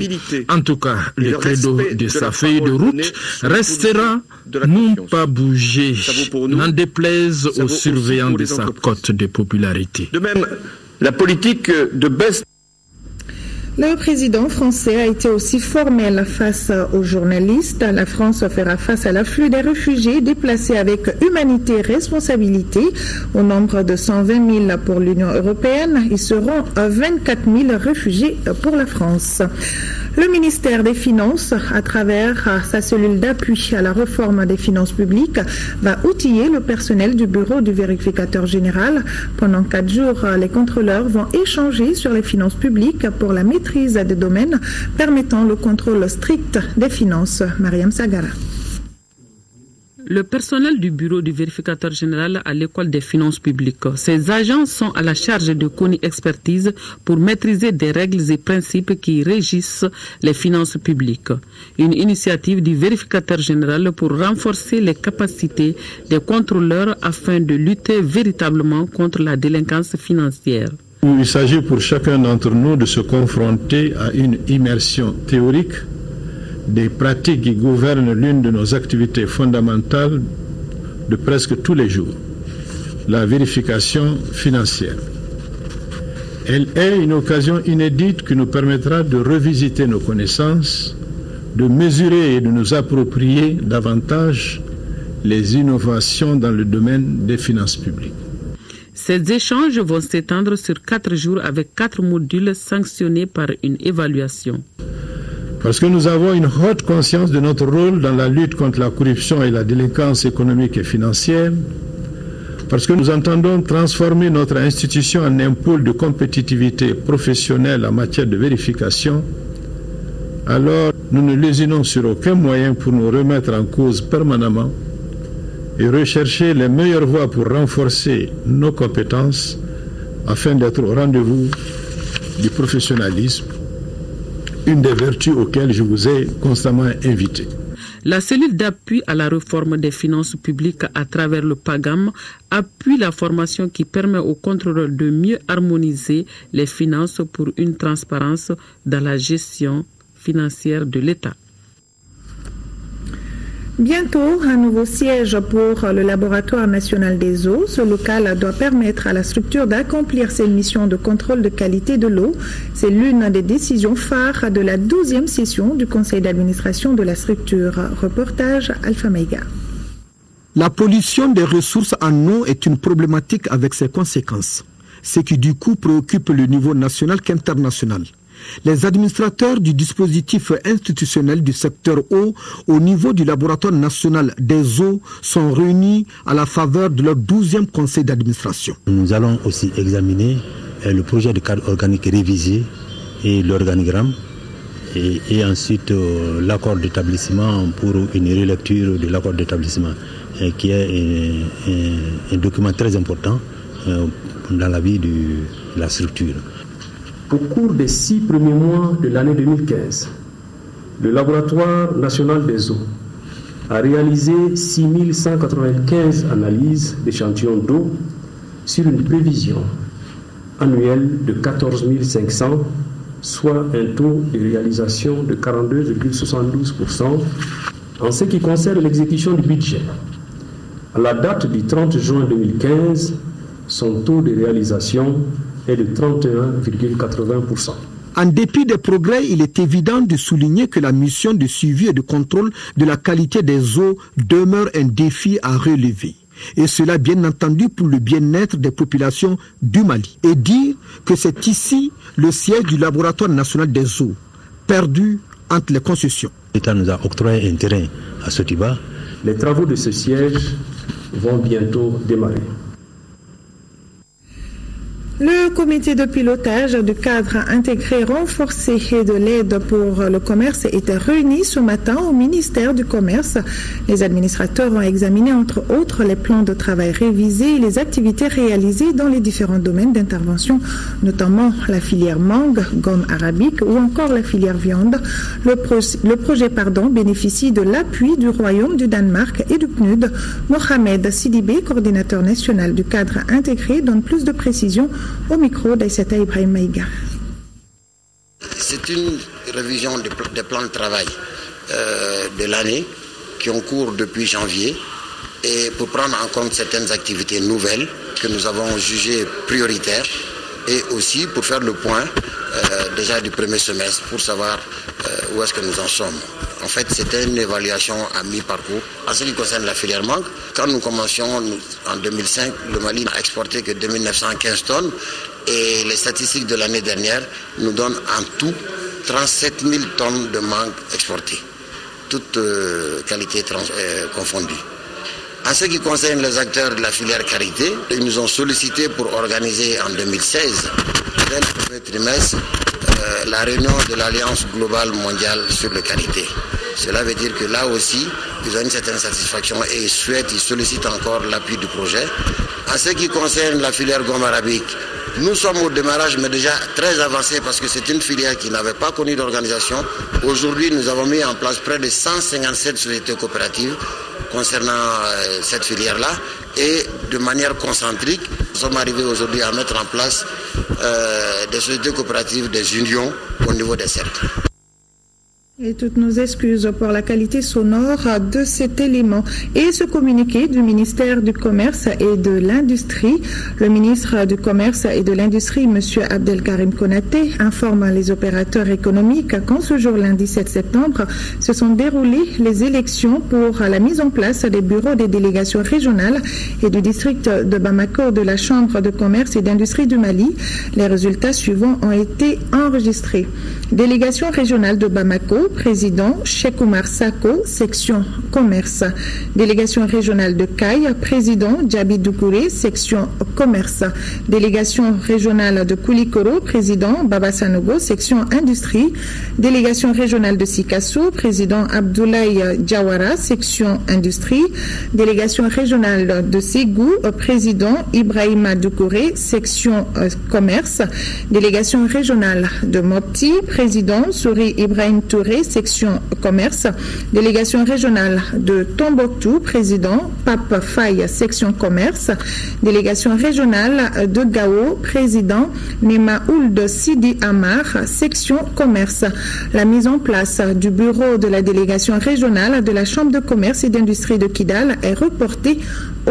En tout cas, le credo de sa feuille de route restera non pas bouger, n'en déplaise aux surveillants de sa cote de popularité. De même, la politique de baisse. Le président français a été aussi formel face aux journalistes. La France fera face à l'afflux des réfugiés déplacés avec humanité et responsabilité. Au nombre de 120 000 pour l'Union européenne, ils seront 24 000 réfugiés pour la France. Le ministère des Finances, à travers sa cellule d'appui à la réforme des finances publiques, va outiller le personnel du bureau du vérificateur général. Pendant 4 jours, les contrôleurs vont échanger sur les finances publiques pour la maîtrise des domaines permettant le contrôle strict des finances. Mariam Sagara. Le personnel du bureau du vérificateur général à l'école des finances publiques. Ces agents sont à la charge de CONI Expertise pour maîtriser des règles et principes qui régissent les finances publiques. Une initiative du vérificateur général pour renforcer les capacités des contrôleurs afin de lutter véritablement contre la délinquance financière. Il s'agit pour chacun d'entre nous de se confronter à une immersion théorique des pratiques qui gouvernent l'une de nos activités fondamentales de presque tous les jours, la vérification financière. Elle est une occasion inédite qui nous permettra de revisiter nos connaissances, de mesurer et de nous approprier davantage les innovations dans le domaine des finances publiques. Ces échanges vont s'étendre sur 4 jours avec 4 modules sanctionnés par une évaluation. Parce que nous avons une haute conscience de notre rôle dans la lutte contre la corruption et la délinquance économique et financière, parce que nous entendons transformer notre institution en un pôle de compétitivité professionnelle en matière de vérification, alors nous ne lésinons sur aucun moyen pour nous remettre en cause permanemment et rechercher les meilleures voies pour renforcer nos compétences afin d'être au rendez-vous du professionnalisme, une des vertus auxquelles je vous ai constamment invité. La cellule d'appui à la réforme des finances publiques à travers le PAGAM appuie la formation qui permet aux contrôleurs de mieux harmoniser les finances pour une transparence dans la gestion financière de l'État. Bientôt, un nouveau siège pour le Laboratoire national des eaux. Ce local doit permettre à la structure d'accomplir ses missions de contrôle de qualité de l'eau. C'est l'une des décisions phares de la 12e session du conseil d'administration de la structure. Reportage Alpha Mega. La pollution des ressources en eau est une problématique avec ses conséquences, ce qui du coup préoccupe le niveau national qu'international. Les administrateurs du dispositif institutionnel du secteur eau au niveau du laboratoire national des eaux sont réunis à la faveur de leur 12e conseil d'administration. Nous allons aussi examiner le projet de cadre organique révisé et l'organigramme et ensuite l'accord d'établissement pour une relecture de l'accord d'établissement qui est un document très important dans la vie de la structure. Au cours des 6 premiers mois de l'année 2015, le Laboratoire national des eaux a réalisé 6195 analyses d'échantillons d'eau sur une prévision annuelle de 14 500, soit un taux de réalisation de 42,72%. En ce qui concerne l'exécution du budget, à la date du 30 juin 2015, son taux de réalisation est de 31,80%. En dépit des progrès, il est évident de souligner que la mission de suivi et de contrôle de la qualité des eaux demeure un défi à relever. Et cela bien entendu pour le bien-être des populations du Mali. Et dire que c'est ici le siège du laboratoire national des eaux, perdu entre les concessions. L'État nous a octroyé un terrain à Sotiba. Les travaux de ce siège vont bientôt démarrer. Le comité de pilotage du cadre intégré renforcé et de l'aide pour le commerce était réuni ce matin au ministère du Commerce. Les administrateurs ont examiné entre autres les plans de travail révisés et les activités réalisées dans les différents domaines d'intervention, notamment la filière mangue, gomme arabique ou encore la filière viande. Le projet bénéficie de l'appui du Royaume du Danemark et du PNUD. Mohamed Sidibé, coordinateur national du cadre intégré, donne plus de précisions au micro d'Aïssata Ibrahim Maïga. C'est une révision des plans de travail de l'année qui ont cours depuis janvier et pour prendre en compte certaines activités nouvelles que nous avons jugées prioritaires et aussi pour faire le point déjà du premier semestre pour savoir où est-ce que nous en sommes. En fait, c'était une évaluation à mi-parcours. En ce qui concerne la filière mangue, quand nous commencions en 2005, le Mali n'a exporté que 2915 tonnes et les statistiques de l'année dernière nous donnent en tout 37 000 tonnes de mangue exportées, toutes qualités confondues. En ce qui concerne les acteurs de la filière qualité, ils nous ont sollicité pour organiser en 2016, dès le premier trimestre, la réunion de l'Alliance globale mondiale sur la qualité. Cela veut dire que là aussi, ils ont une certaine satisfaction et ils sollicitent encore l'appui du projet. En ce qui concerne la filière gomme arabique, nous sommes au démarrage, mais déjà très avancé parce que c'est une filière qui n'avait pas connu d'organisation. Aujourd'hui, nous avons mis en place près de 157 sociétés coopératives concernant cette filière-là et de manière concentrique, nous sommes arrivés aujourd'hui à mettre en place des sociétés coopératives, des unions au niveau des cercles. Et toutes nos excuses pour la qualité sonore de cet élément. Et ce communiqué du ministère du Commerce et de l'Industrie, le ministre du Commerce et de l'Industrie, M. Abdelkarim Konaté, informe les opérateurs économiques qu'en ce jour lundi 7 septembre, se sont déroulées les élections pour la mise en place des bureaux des délégations régionales et du district de Bamako de la Chambre de commerce et d'industrie du Mali. Les résultats suivants ont été enregistrés. Délégation régionale de Bamako, président Cheikh Oumar Sako, section commerce. Délégation régionale de Caille, président Djabi Doukouré, section commerce. Délégation régionale de Koulikoro, président Baba Sanogo, section industrie. Délégation régionale de Sikasso, président Abdoulaye Diawara, section industrie. Délégation régionale de Ségou, président Ibrahima Doukouré, section commerce. Délégation régionale de Mopti, président Souri Ibrahim Touré, section commerce. Délégation régionale de Tombouctou, président Pape Faye, section commerce. Délégation régionale de Gao, président Nema Ould Sidi Amar, section commerce. La mise en place du bureau de la délégation régionale de la Chambre de commerce et d'industrie de Kidal est reportée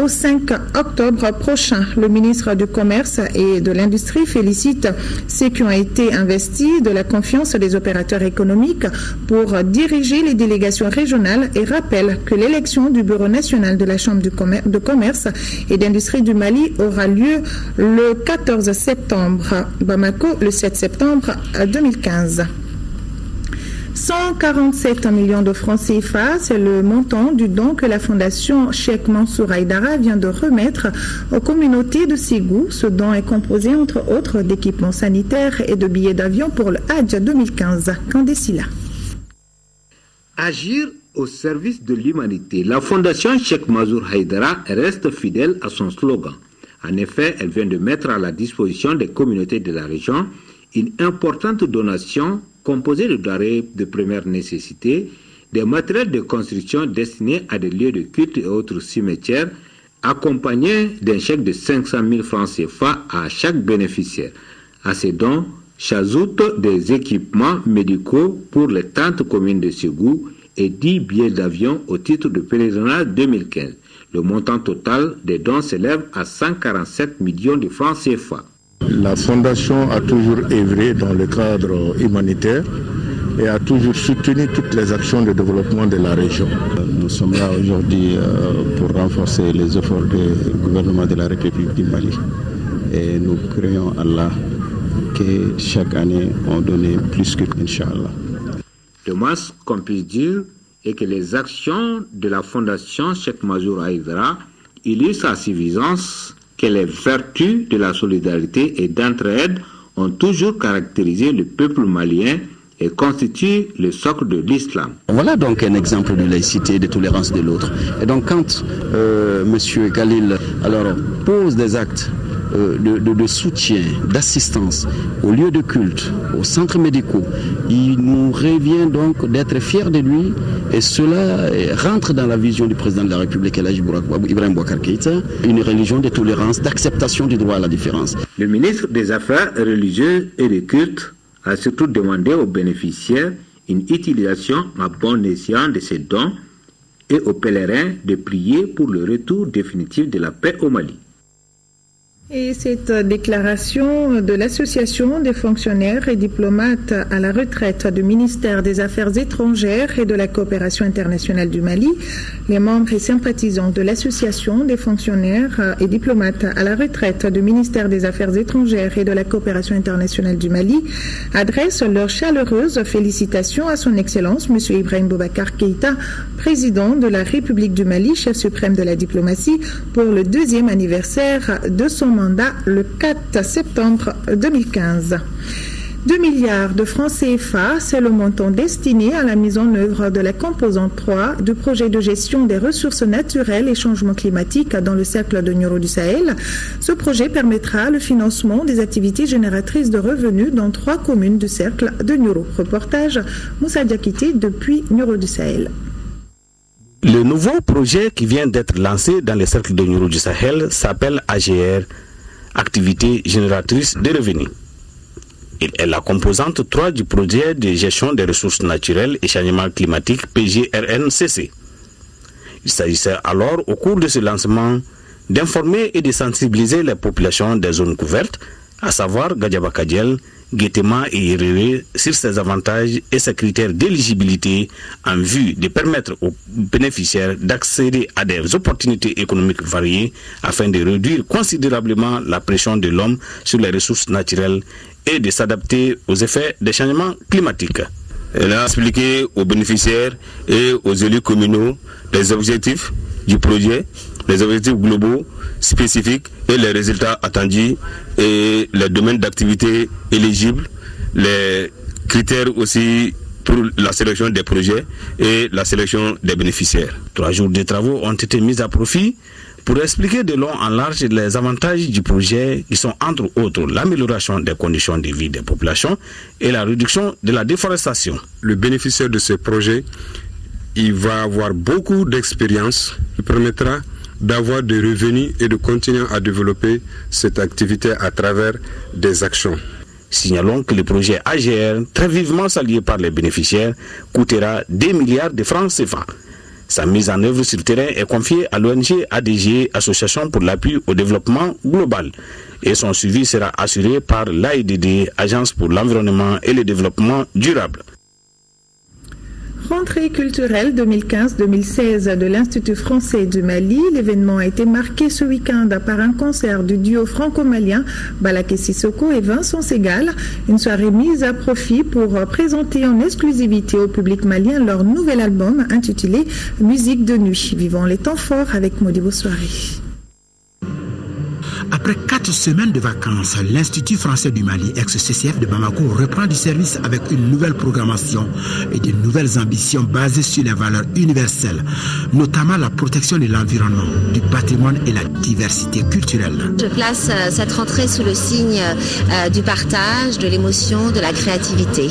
au 5 octobre prochain. Le ministre du Commerce et de l'Industrie félicite ceux qui ont été investis de la confiance des opérateurs économiques pour diriger les délégations régionales et rappelle que l'élection du Bureau national de la Chambre de commerce et d'industrie du Mali aura lieu le 14 septembre. Bamako, le 7 septembre 2015. 147 millions de francs CFA, c'est le montant du don que la Fondation Cheikh Mansour Haïdara vient de remettre aux communautés de Ségou. Ce don est composé, entre autres, d'équipements sanitaires et de billets d'avion pour le Hajj 2015. Candécila. Agir au service de l'humanité. La Fondation Cheikh Mansour Haïdara reste fidèle à son slogan. En effet, elle vient de mettre à la disposition des communautés de la région une importante donation composé de denrées de première nécessité, des matériels de construction destinés à des lieux de culte et autres cimetières, accompagnés d'un chèque de 500 000 francs CFA à chaque bénéficiaire. À ces dons s'ajoutent des équipements médicaux pour les 30 communes de Ségou et 10 billets d'avion au titre de pèlerinage 2015. Le montant total des dons s'élève à 147 millions de francs CFA. La Fondation a toujours œuvré dans le cadre humanitaire et a toujours soutenu toutes les actions de développement de la région. Nous sommes là aujourd'hui pour renforcer les efforts du gouvernement de la République du Mali. Et nous prions Allah que chaque année on donne plus que Inch'Allah. Le moins qu'on puisse dire est que les actions de la Fondation Cheikh Mansour Haïdara illustrent à suffisance que les vertus de la solidarité et d'entraide ont toujours caractérisé le peuple malien et constituent le socle de l'islam. Voilà donc un exemple de laïcité et de tolérance de l'autre. Et donc quand M. Khalil pose des actes de soutien, d'assistance aux lieux de culte, aux centres médicaux, il nous revient donc d'être fiers de lui et cela rentre dans la vision du président de la République, Ibrahim Boubacar Keïta, une religion de tolérance, d'acceptation du droit à la différence. Le ministre des Affaires religieuses et des cultes a surtout demandé aux bénéficiaires une utilisation à bon escient de ces dons et aux pèlerins de prier pour le retour définitif de la paix au Mali. Et cette déclaration de l'Association des fonctionnaires et diplomates à la retraite du ministère des Affaires étrangères et de la coopération internationale du Mali, les membres et sympathisants de l'Association des fonctionnaires et diplomates à la retraite du ministère des Affaires étrangères et de la coopération internationale du Mali adressent leurs chaleureuses félicitations à son Excellence M. Ibrahim Boubacar Keïta, président de la République du Mali, chef suprême de la diplomatie, pour le 2e anniversaire de son mandat le 4 septembre 2015. 2 milliards de francs CFA, c'est le montant destiné à la mise en œuvre de la composante 3 du projet de gestion des ressources naturelles et changement climatique dans le cercle de Nioro du Sahel. Ce projet permettra le financement des activités génératrices de revenus dans 3 communes du cercle de Nioro. Reportage Moussa Diakité depuis Nioro du Sahel. Le nouveau projet qui vient d'être lancé dans le cercle de Nioro du Sahel s'appelle AGR, Activité génératrice de revenus. Il est la composante 3 du projet de gestion des ressources naturelles et changement climatique PGRNCC. Il s'agissait alors, au cours de ce lancement, d'informer et de sensibiliser les populations des zones couvertes, à savoir Gadiaba-Kadiel, Guétéma et Iréré, sur ses avantages et ses critères d'éligibilité en vue de permettre aux bénéficiaires d'accéder à des opportunités économiques variées afin de réduire considérablement la pression de l'homme sur les ressources naturelles et de s'adapter aux effets des changements climatiques. Elle a expliqué aux bénéficiaires et aux élus communaux les objectifs du projet, les objectifs globaux spécifiques et les résultats attendus et les domaines d'activité éligibles, les critères aussi pour la sélection des projets et la sélection des bénéficiaires. 3 jours de travaux ont été mis à profit pour expliquer de long en large les avantages du projet qui sont entre autres l'amélioration des conditions de vie des populations et la réduction de la déforestation. Le bénéficiaire de ce projet, il va avoir beaucoup d'expérience qui permettra d'avoir des revenus et de continuer à développer cette activité à travers des actions. Signalons que le projet AGR, très vivement salué par les bénéficiaires, coûtera 2 milliards de francs CFA. Sa mise en œuvre sur le terrain est confiée à l'ONG ADG, Association pour l'appui au développement global, et son suivi sera assuré par l'AIDD, Agence pour l'environnement et le développement durable. Rentrée culturelle 2015-2016 de l'Institut français du Mali. L'événement a été marqué ce week-end par un concert du duo franco-malien Balaké Sissoko et Vincent Segal. Une soirée mise à profit pour présenter en exclusivité au public malien leur nouvel album intitulé Musique de nuit. Vivons les temps forts avec Modibo Soirée. Après 4 semaines de vacances, l'Institut français du Mali, ex-CCF de Bamako, reprend du service avec une nouvelle programmation et de nouvelles ambitions basées sur les valeurs universelles, notamment la protection de l'environnement, du patrimoine et la diversité culturelle. Je place cette rentrée sous le signe du partage, de l'émotion, de la créativité.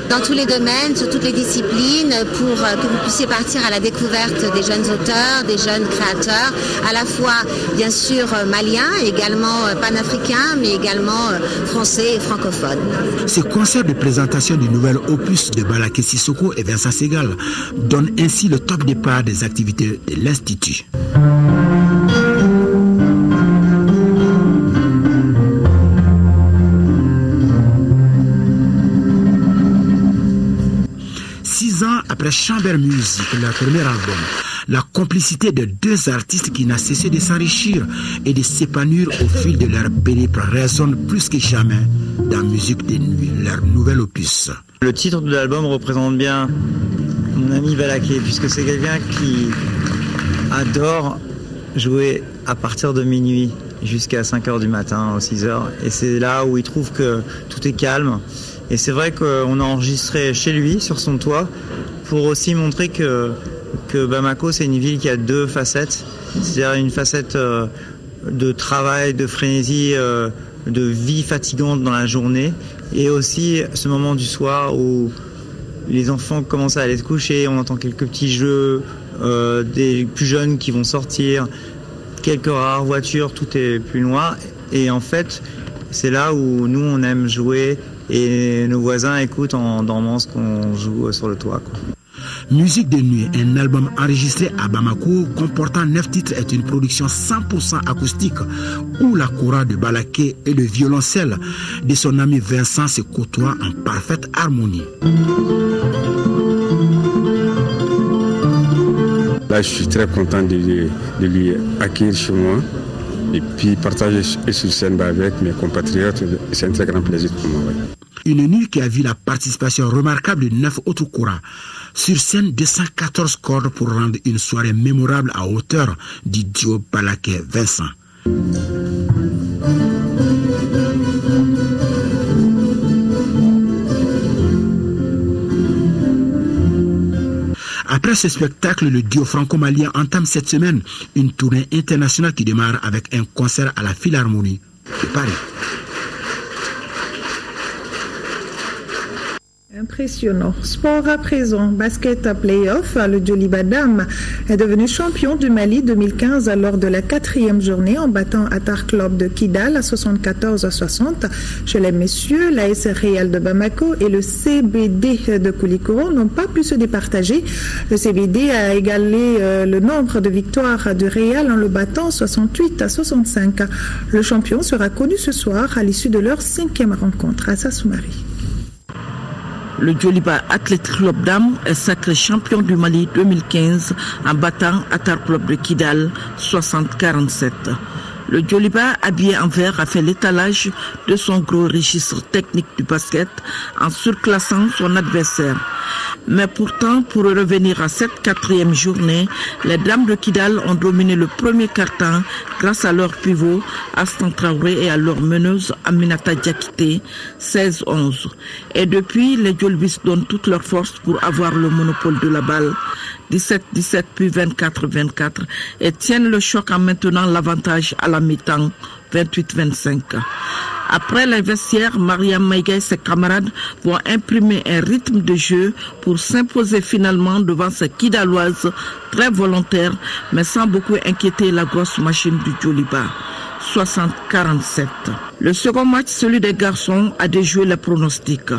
Dans tous les domaines, sur toutes les disciplines, pour que vous puissiez partir à la découverte des jeunes auteurs, des jeunes créateurs, à la fois bien sûr maliens, également panafricains, mais également français et francophones. Ce concert de présentation du nouvel opus de Balaké Sissoko et Vincent Segal donne ainsi le top départ des activités de l'Institut. Après Chamber Music, leur premier album, la complicité de 2 artistes qui n'a cessé de s'enrichir et de s'épanouir au fil de leur périple résonne plus que jamais dans Musique des Nuits, leur nouvel opus. Le titre de l'album représente bien mon ami Balaké, puisque c'est quelqu'un qui adore jouer à partir de minuit jusqu'à 5h du matin, ou 6h, et c'est là où il trouve que tout est calme. Et c'est vrai qu'on a enregistré chez lui, sur son toit, pour aussi montrer que Bamako, c'est une ville qui a 2 facettes. C'est-à-dire une facette de travail, de frénésie, de vie fatigante dans la journée. Et aussi ce moment du soir où les enfants commencent à aller se coucher, on entend quelques petits jeux, des plus jeunes qui vont sortir, quelques rares voitures, tout est plus noir. Et en fait, c'est là où nous, on aime jouer et nos voisins écoutent en dormant ce qu'on joue sur le toit, quoi. Musique de nuit, un album enregistré à Bamako comportant 9 titres, est une production 100% acoustique où la kora de Balaké et le violoncelle de son ami Vincent se côtoient en parfaite harmonie. Là, je suis très content de lui accueillir chez moi et puis partager sur scène avec mes compatriotes. C'est un très grand plaisir pour moi. Une nuit qui a vu la participation remarquable de 9 autres koras. Sur scène, 214 cordes pour rendre une soirée mémorable à hauteur du duo Balaké-Vincent. Après ce spectacle, le duo franco-malien entame cette semaine une tournée internationale qui démarre avec un concert à la Philharmonie de Paris. Impressionnant. Sport à présent. Basket à play-off. Le Djoliba Dam est devenu champion du Mali 2015 lors de la 4e journée en battant Atar Club de Kidal à 74-60. Chez les messieurs, l'AS Real de Bamako et le CBD de Koulikoro n'ont pas pu se départager. Le CBD a égalé le nombre de victoires du Real en le battant 68-65. Le champion sera connu ce soir à l'issue de leur 5e rencontre à Sassoumari. Le Djoliba Athletic Club Dam est sacré champion du Mali 2015 en battant Atar Club de Kidal 60-47. Le Djoliba, habillé en vert, a fait l'étalage de son gros registre technique du basket en surclassant son adversaire. Mais pourtant, pour revenir à cette 4e journée, les dames de Kidal ont dominé le premier quart-temps grâce à leur pivot Astan Traoré et à leur meneuse Aminata Diakité 16-11. Et depuis, les Djolibistes donnent toute leur force pour avoir le monopole de la balle. 17-17 puis 24-24 et tiennent le choc en maintenant l'avantage à la mi-temps 28-25. Après les vestiaires, Mariam Maïga et ses camarades vont imprimer un rythme de jeu pour s'imposer finalement devant ces Kidaloises très volontaires mais sans beaucoup inquiéter la grosse machine du Djoliba. 60-47. Le second match, celui des garçons, a déjoué les pronostics.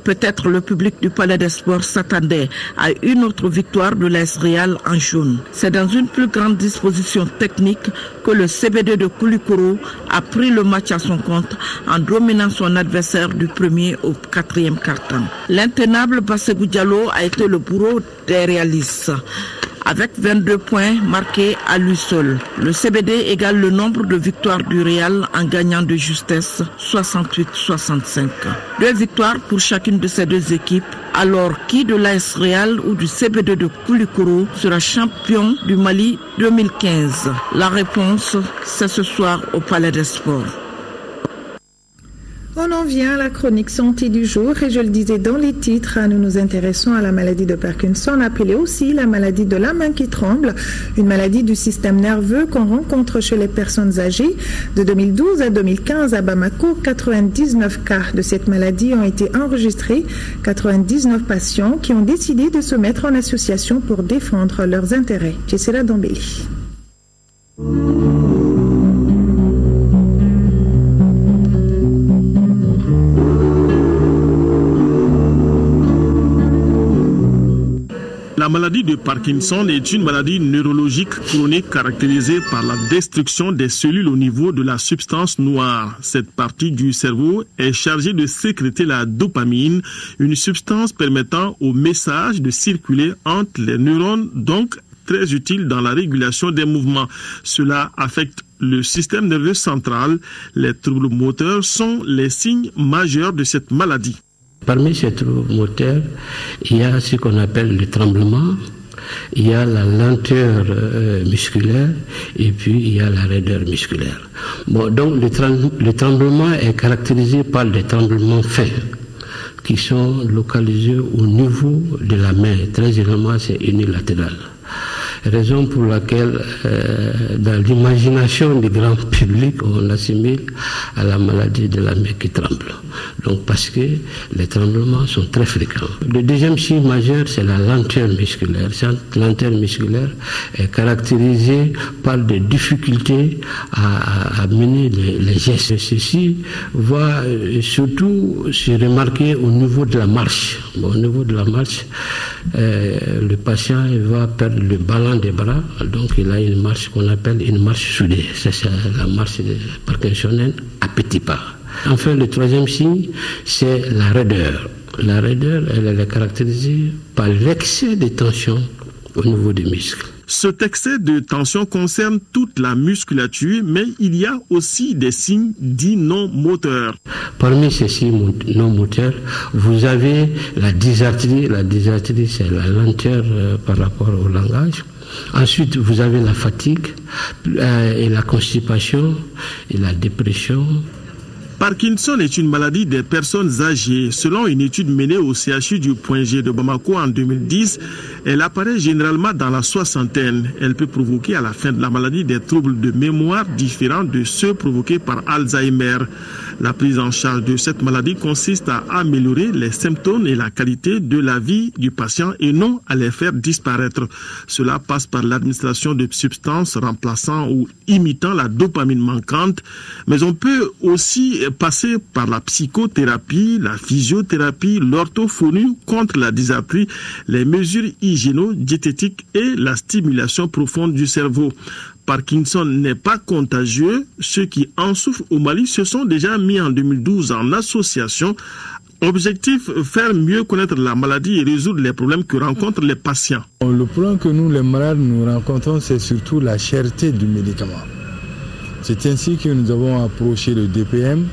Peut-être le public du Palais des Sports s'attendait à une autre victoire de l'AS Real en jaune. C'est dans une plus grande disposition technique que le CBD de Koulikoro a pris le match à son compte en dominant son adversaire du premier au 4e quart-temps. L'intenable Bassegou Diallo a été le bourreau des réalistes, avec 22 points marqués à lui seul. Le CBD égale le nombre de victoires du Real en gagnant de justesse 68-65. 2 victoires pour chacune de ces deux équipes. Alors, qui de l'AS Real ou du CBD de Koulikoro sera champion du Mali 2015? La réponse, c'est ce soir au Palais des Sports. On en vient à la chronique santé du jour et je le disais dans les titres, nous nous intéressons à la maladie de Parkinson, appelée aussi la maladie de la main qui tremble, une maladie du système nerveux qu'on rencontre chez les personnes âgées. De 2012 à 2015 à Bamako, 99 cas de cette maladie ont été enregistrés, 99 patients qui ont décidé de se mettre en association pour défendre leurs intérêts. Jessela Dambeli. La maladie de Parkinson est une maladie neurologique chronique caractérisée par la destruction des cellules au niveau de la substance noire. Cette partie du cerveau est chargée de sécréter la dopamine, une substance permettant au message de circuler entre les neurones, donc très utile dans la régulation des mouvements. Cela affecte le système nerveux central. Les troubles moteurs sont les signes majeurs de cette maladie. Parmi ces troubles moteurs, il y a ce qu'on appelle le tremblement, il y a la lenteur musculaire et puis il y a la raideur musculaire. Bon, donc le tremblement est caractérisé par des tremblements fins qui sont localisés au niveau de la main. Très généralement, c'est unilatéral. Raison pour laquelle, dans l'imagination du grand public, on l'assimile à la maladie de la main qui tremble. Donc, parce que les tremblements sont très fréquents. Le deuxième signe majeur, c'est la lenteur musculaire. Cette lenteur musculaire est caractérisée par des difficultés à mener les gestes. Ceci va surtout se remarquer au niveau de la marche. Bon, au niveau de la marche, le patient va perdre le ballon des bras, donc il a une marche qu'on appelle une marche soudée. C'est la marche parkinsonienne à petits pas. Enfin, le troisième signe, c'est la raideur. La raideur, elle est caractérisée par l'excès de tension au niveau des muscles. Cet excès de tension concerne toute la musculature, mais il y a aussi des signes dits non moteurs. Parmi ces signes non moteurs, vous avez la dysarthrie. La dysarthrie, c'est la lenteur par rapport au langage. Ensuite, vous avez la fatigue et la constipation et la dépression. Parkinson est une maladie des personnes âgées. Selon une étude menée au CHU du Point G de Bamako en 2010, elle apparaît généralement dans la soixantaine. Elle peut provoquer à la fin de la maladie des troubles de mémoire différents de ceux provoqués par Alzheimer. La prise en charge de cette maladie consiste à améliorer les symptômes et la qualité de la vie du patient et non à les faire disparaître. Cela passe par l'administration de substances remplaçant ou imitant la dopamine manquante, mais on peut aussi passer par la psychothérapie, la physiothérapie, l'orthophonie contre la dysarthrie, les mesures hygiéno-diététiques et la stimulation profonde du cerveau. Parkinson n'est pas contagieux. Ceux qui en souffrent au Mali se sont déjà mis en 2012 en association. Objectif, faire mieux connaître la maladie et résoudre les problèmes que rencontrent les patients. Le problème que nous, les malades, nous rencontrons, c'est surtout la cherté du médicament. C'est ainsi que nous avons approché le DPM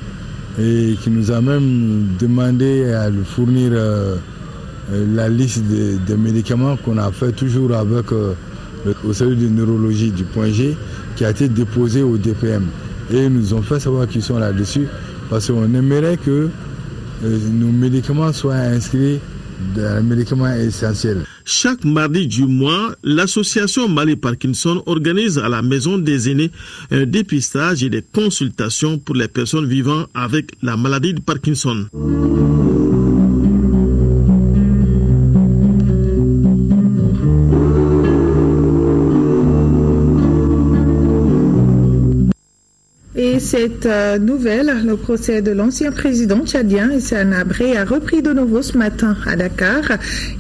et qui nous a même demandé à lui fournir la liste des médicaments qu'on a fait toujours avec au service de neurologie du point G qui a été déposé au DPM. Et ils nous ont fait savoir qu'ils sont là-dessus parce qu'on aimerait que nos médicaments soient inscrits dans les médicaments essentiels. Chaque mardi du mois, l'association Mali Parkinson organise à la Maison des Aînés un dépistage et des consultations pour les personnes vivant avec la maladie de Parkinson. Et cette nouvelle, le procès de l'ancien président tchadien Hissène Habré a repris de nouveau ce matin à Dakar.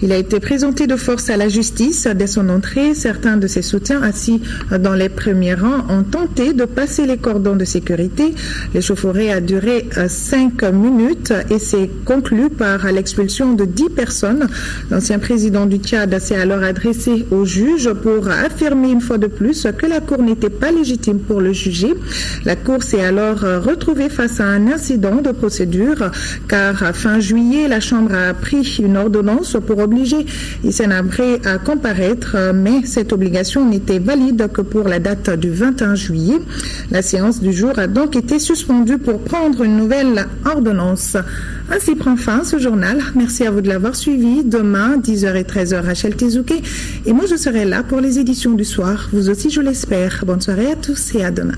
Il a été présenté de force à la justice. Dès son entrée, certains de ses soutiens assis dans les premiers rangs ont tenté de passer les cordons de sécurité. L'échauffourée a duré 5 minutes et s'est conclu par l'expulsion de 10 personnes. L'ancien président du Tchad s'est alors adressé au juge pour affirmer une fois de plus que la Cour n'était pas légitime pour le juger. La Cour s'est alors retrouvée face à un incident de procédure car fin juillet, la Chambre a pris une ordonnance pour obliger Hissène Habré à comparaître, mais cette obligation n'était valide que pour la date du 21 juillet. La séance du jour a donc été suspendue pour prendre une nouvelle ordonnance. Ainsi prend fin ce journal. Merci à vous de l'avoir suivi. Demain, 10h et 13h, Rachel Tezouké. Et moi, je serai là pour les éditions du soir. Vous aussi, je l'espère. Bonne soirée à tous et à demain.